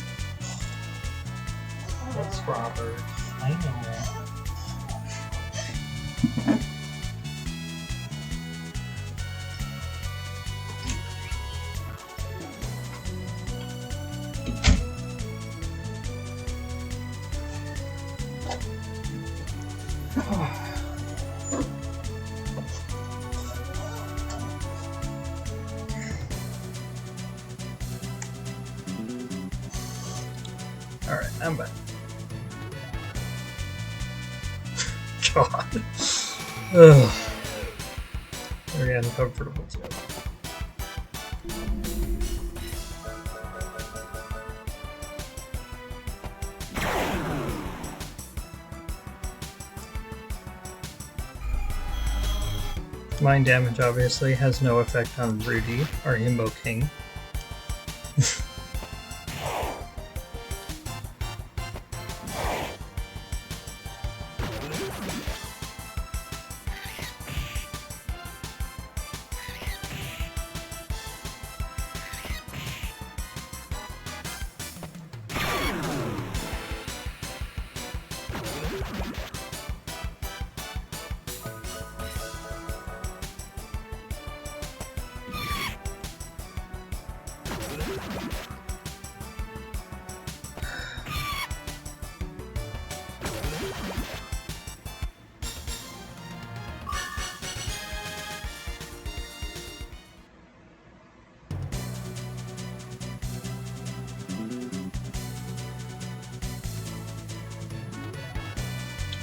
That's Robert. I know. Alright, I'm back. God. Ugh. Very uncomfortable too. Mind damage obviously has no effect on Rudy, our Himbo King.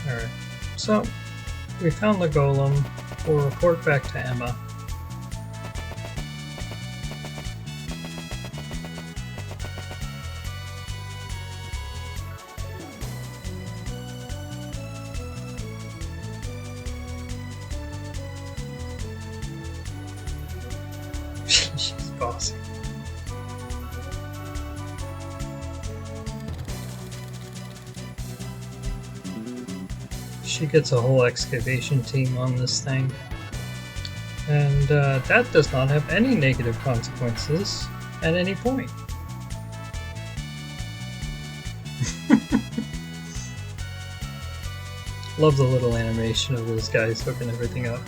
Alright, so we found the golem. We'll report back to Emma. She's bossy. She gets a whole excavation team on this thing. And that does not have any negative consequences at any point. Love the little animation of those guys hooking everything up.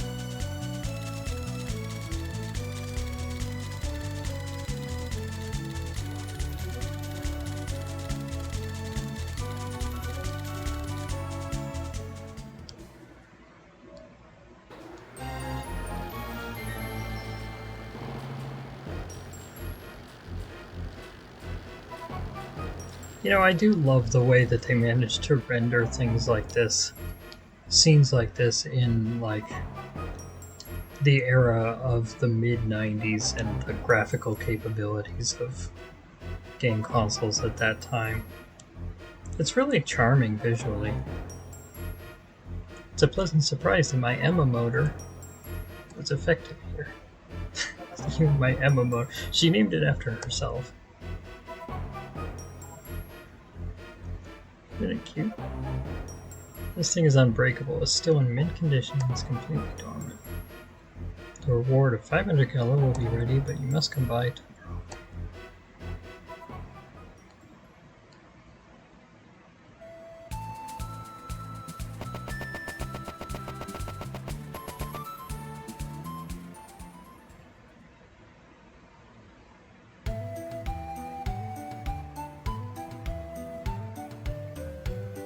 You know, I do love the way that they managed to render things like this, scenes like this in, like, the era of the mid-90s and the graphical capabilities of game consoles at that time. It's really charming visually. It's a pleasant surprise that my Emma motor was effective here. My Emma motor. She named it after herself. Isn't it cute? This thing is unbreakable. It's still in mint condition and it's completely dormant. The reward of 500 Gala will be ready, but you must come by tomorrow.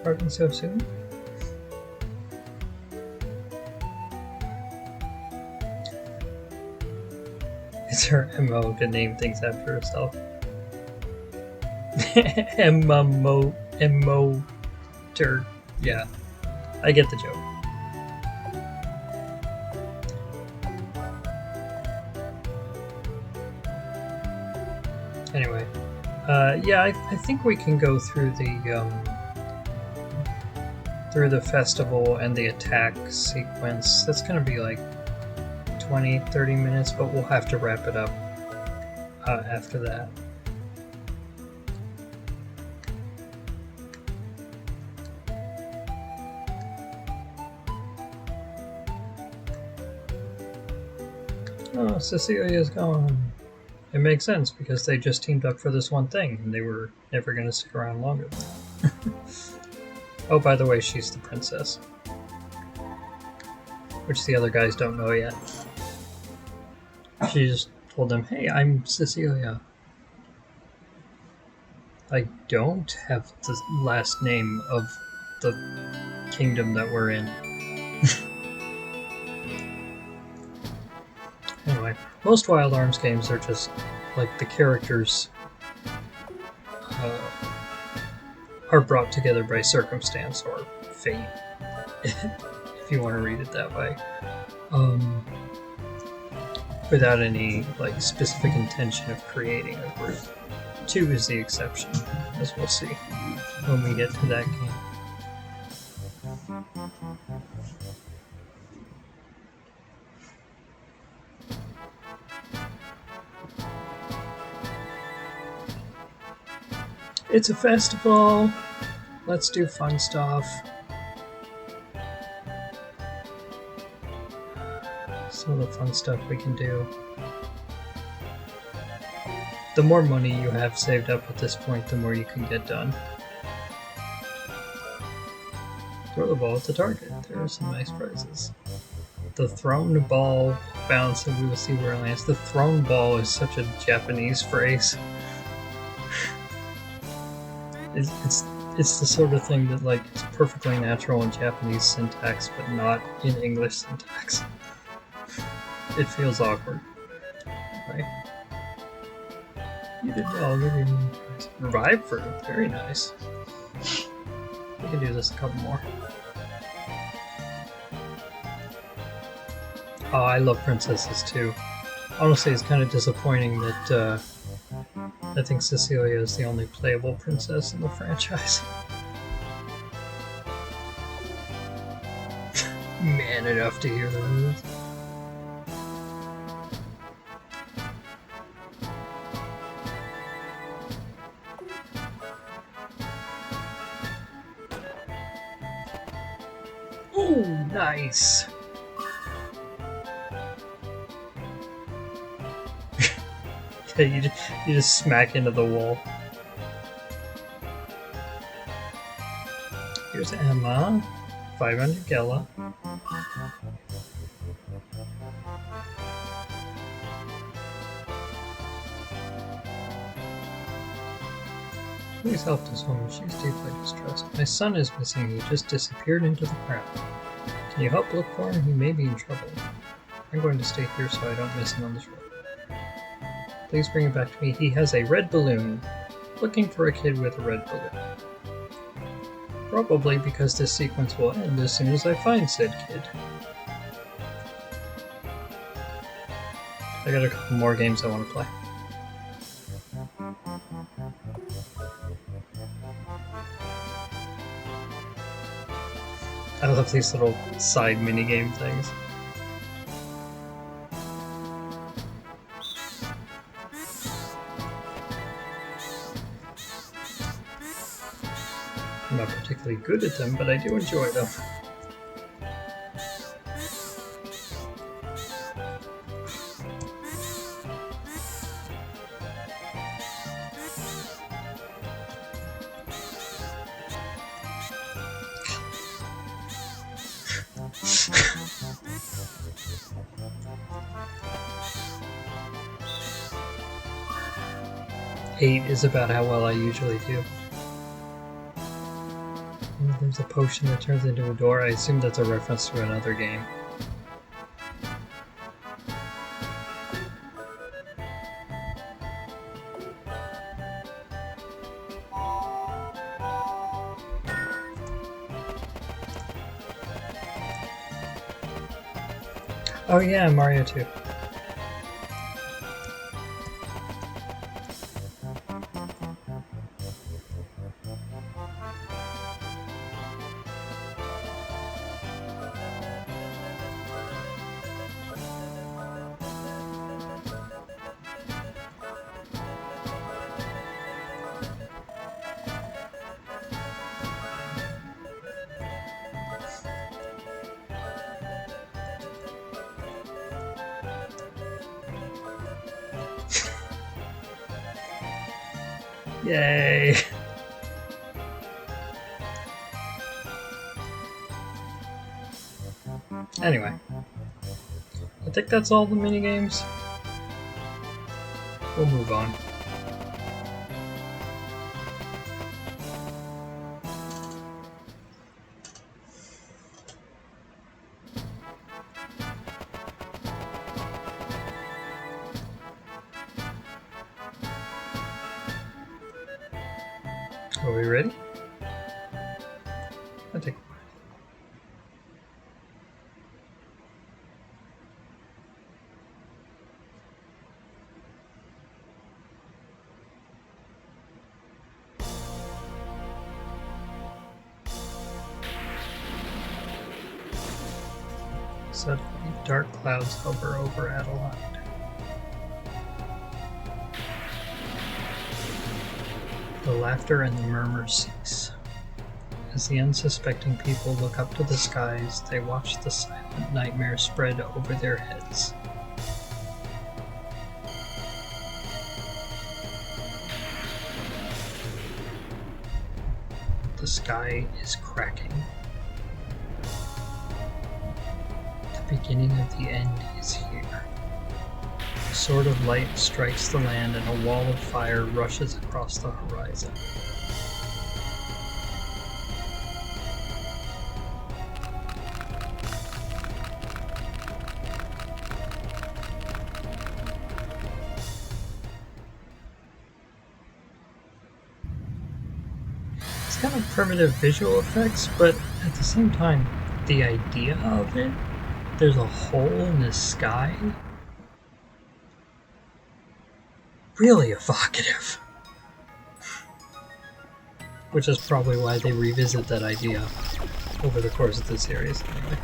Starting so soon? It's her MO to name things after herself. Emoter. Yeah, I get the joke. Anyway, yeah, I think we can go through the festival and the attack sequence. That's gonna be like 20-30 minutes, but we'll have to wrap it up after that. Oh, Cecilia's gone. It makes sense because they just teamed up for this one thing and they were never going to stick around longer than that. Oh, by the way, she's the princess. Which the other guys don't know yet. She just told them, hey, I'm Cecilia. I don't have the last name of the kingdom that we're in. Anyway, most Wild Arms games are just like the characters are brought together by circumstance or fate, if you want to read it that way, without any like specific intention of creating a group. 2 is the exception, as we'll see when we get to that game. It's a festival. Let's do fun stuff. Some of the fun stuff we can do. The more money you have saved up at this point, the more you can get done. Throw the ball at the target. There are some nice prizes. The thrown ball bounce and we will see where it lands. The thrown ball is such a Japanese phrase. It's the sort of thing that like it's perfectly natural in Japanese syntax, but not in English syntax. It feels awkward. Right? You did well. You did revive fruit. Very nice. We can do this a couple more. Oh, I love princesses too. Honestly, it's kind of disappointing that I think Cecilia is the only playable princess in the franchise. Man enough to hear the rules. Oh, nice. Okay, you just smack into the wall. Here's Emma. 500 Gala. Please help this woman. She's deeply distressed. My son is missing. He just disappeared into the crowd. Can you help look for him? He may be in trouble. I'm going to stay here so I don't miss him on this road. Please bring him back to me. He has a red balloon. Looking for a kid with a red balloon. Probably because this sequence will end as soon as I find said kid. I got a couple more games I want to play. I love these little side minigame things. I'm not particularly good at them, but I do enjoy them. 8 is about how well I usually do. There's a potion that turns into a door. I assume that's a reference to another game. Oh yeah, Mario 2. Yay! Anyway, I think that's all the minigames. We'll move on. Are we ready? I think. Suddenly, dark clouds hover over Adlehyde. The laughter and the murmur cease. As the unsuspecting people look up to the skies, they watch the silent nightmare spread over their heads. The sky is cracking. The beginning of the end is here. A sword of light strikes the land and a wall of fire rushes across the horizon. It's kind of primitive visual effects, but at the same time, the idea of it, there's a hole in the sky, really evocative. Which is probably why they revisit that idea over the course of the series, anyway.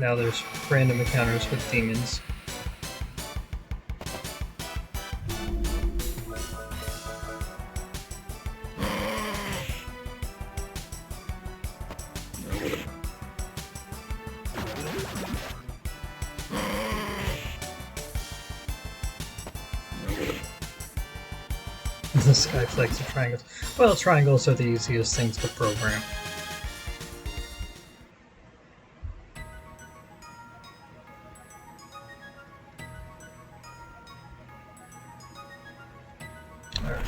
Now there's random encounters with demons. The sky flex of triangles. Well, triangles are the easiest things to program. Alright.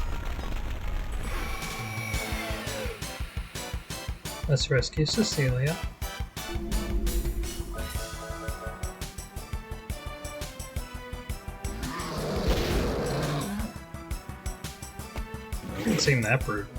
Let's rescue Cecilia. Didn't seem that brutal.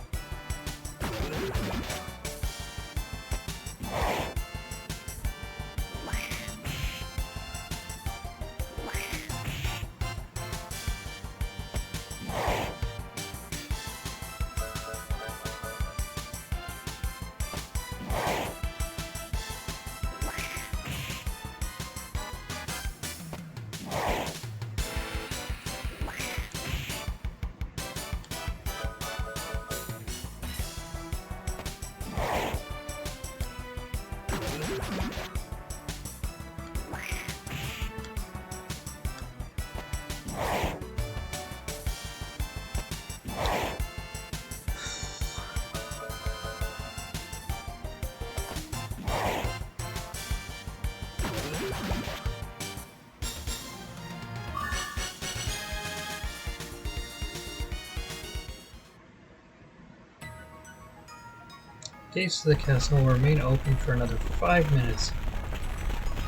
Gates to the castle will remain open for another 5 minutes.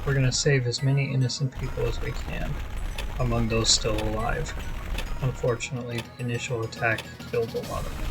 We're going to save as many innocent people as we can, among those still alive. Unfortunately, the initial attack killed a lot of them.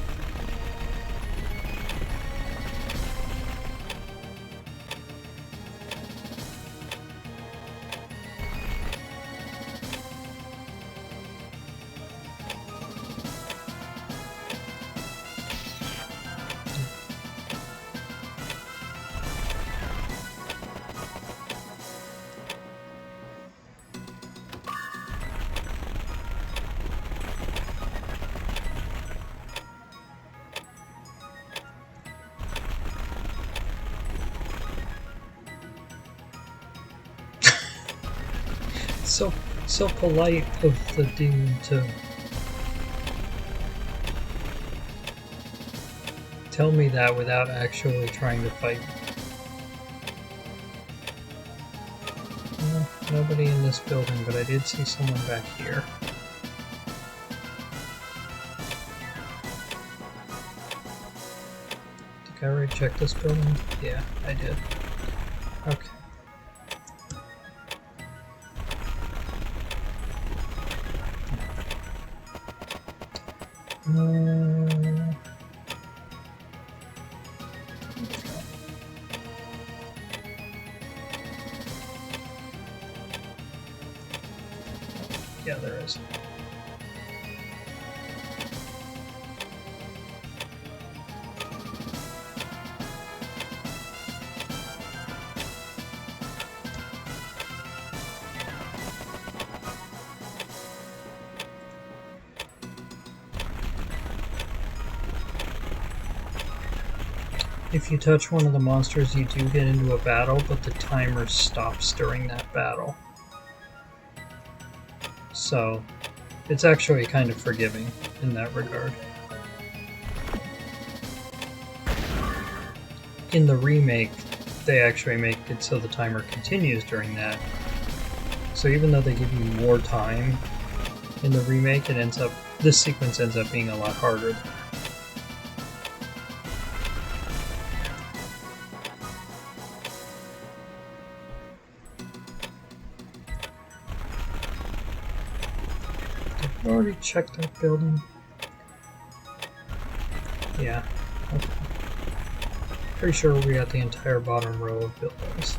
So polite of the dude to tell me that without actually trying to fight. No, nobody in this building, but I did see someone back here. Did I already check this building? Yeah, I did. Okay. Yeah, there is. If you touch one of the monsters, you do get into a battle, but the timer stops during that battle. So, it's actually kind of forgiving in that regard. In the remake, they actually make it so the timer continues during that. So even though they give you more time in the remake, this sequence ends up being a lot harder. Did I already check that building? Yeah. Okay. Pretty sure we got the entire bottom row of buildings.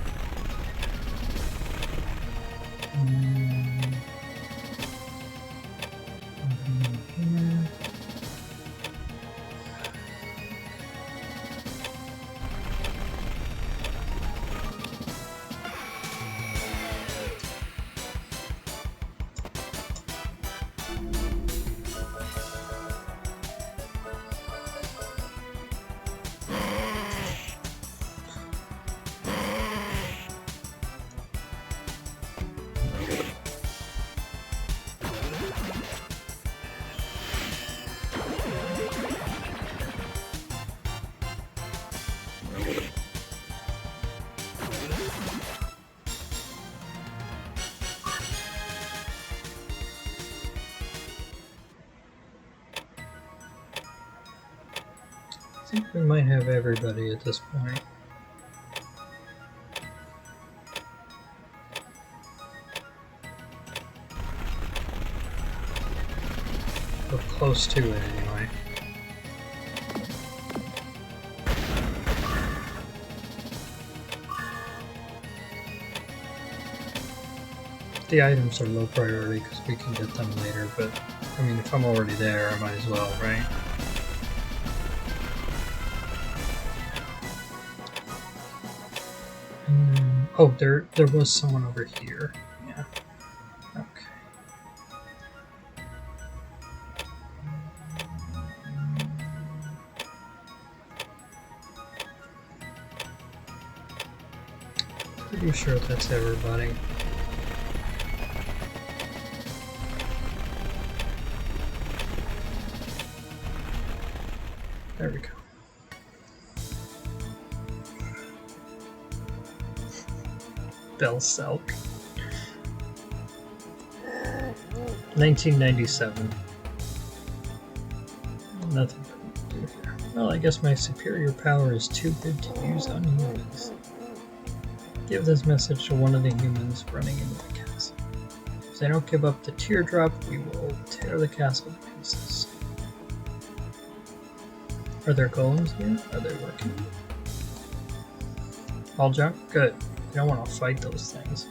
I think we might have everybody at this point. Or close to it, anyway. The items are low priority because we can get them later, but I mean, if I'm already there, I might as well, right? Oh, there was someone over here. Yeah. Okay. Pretty sure that's everybody. There we go. Belselk. 1997. Nothing to do here. Well, I guess my superior power is too good to use on humans. Give this message to one of the humans running into the castle. If they don't give up the teardrop, we will tear the castle to pieces. Are there golems here? Are they working? All junk? Good. You don't want to fight those things.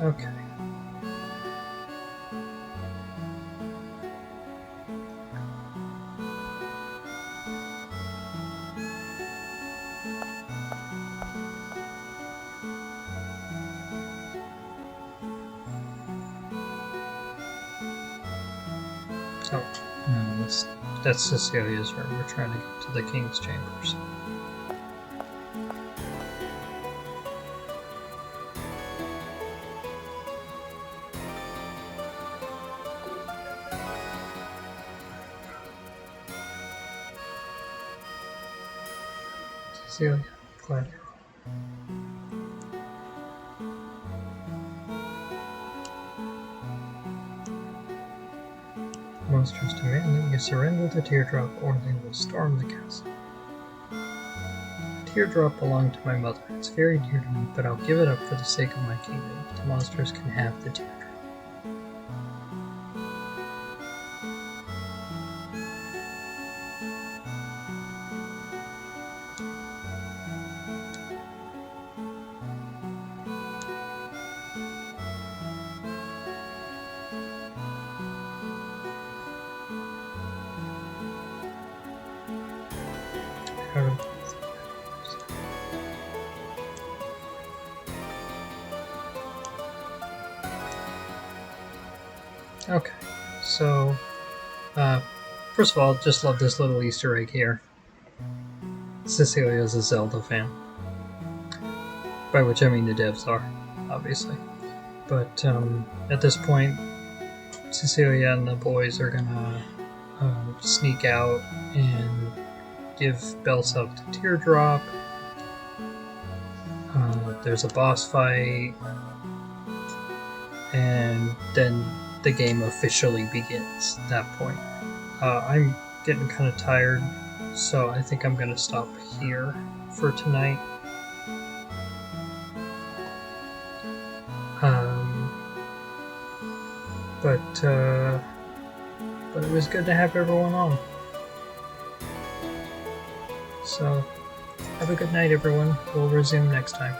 Okay. Oh, no, that's Cecilia's room. We're trying to get to the king's chambers. Cecilia, glad you're monsters demand that you surrender the teardrop or they will storm the castle. The teardrop belonged to my mother. It's very dear to me, but I'll give it up for the sake of my kingdom. The monsters can have the teardrop. Okay, so first of all, just love this little Easter egg here. Cecilia's a Zelda fan, by which I mean the devs are, obviously. But at this point, Cecilia and the boys are gonna sneak out and give Belself the teardrop. There's a boss fight, and then the game officially begins at that point. I'm getting kind of tired, so I think I'm going to stop here for tonight. But it was good to have everyone on. So, have a good night, everyone. We'll resume next time.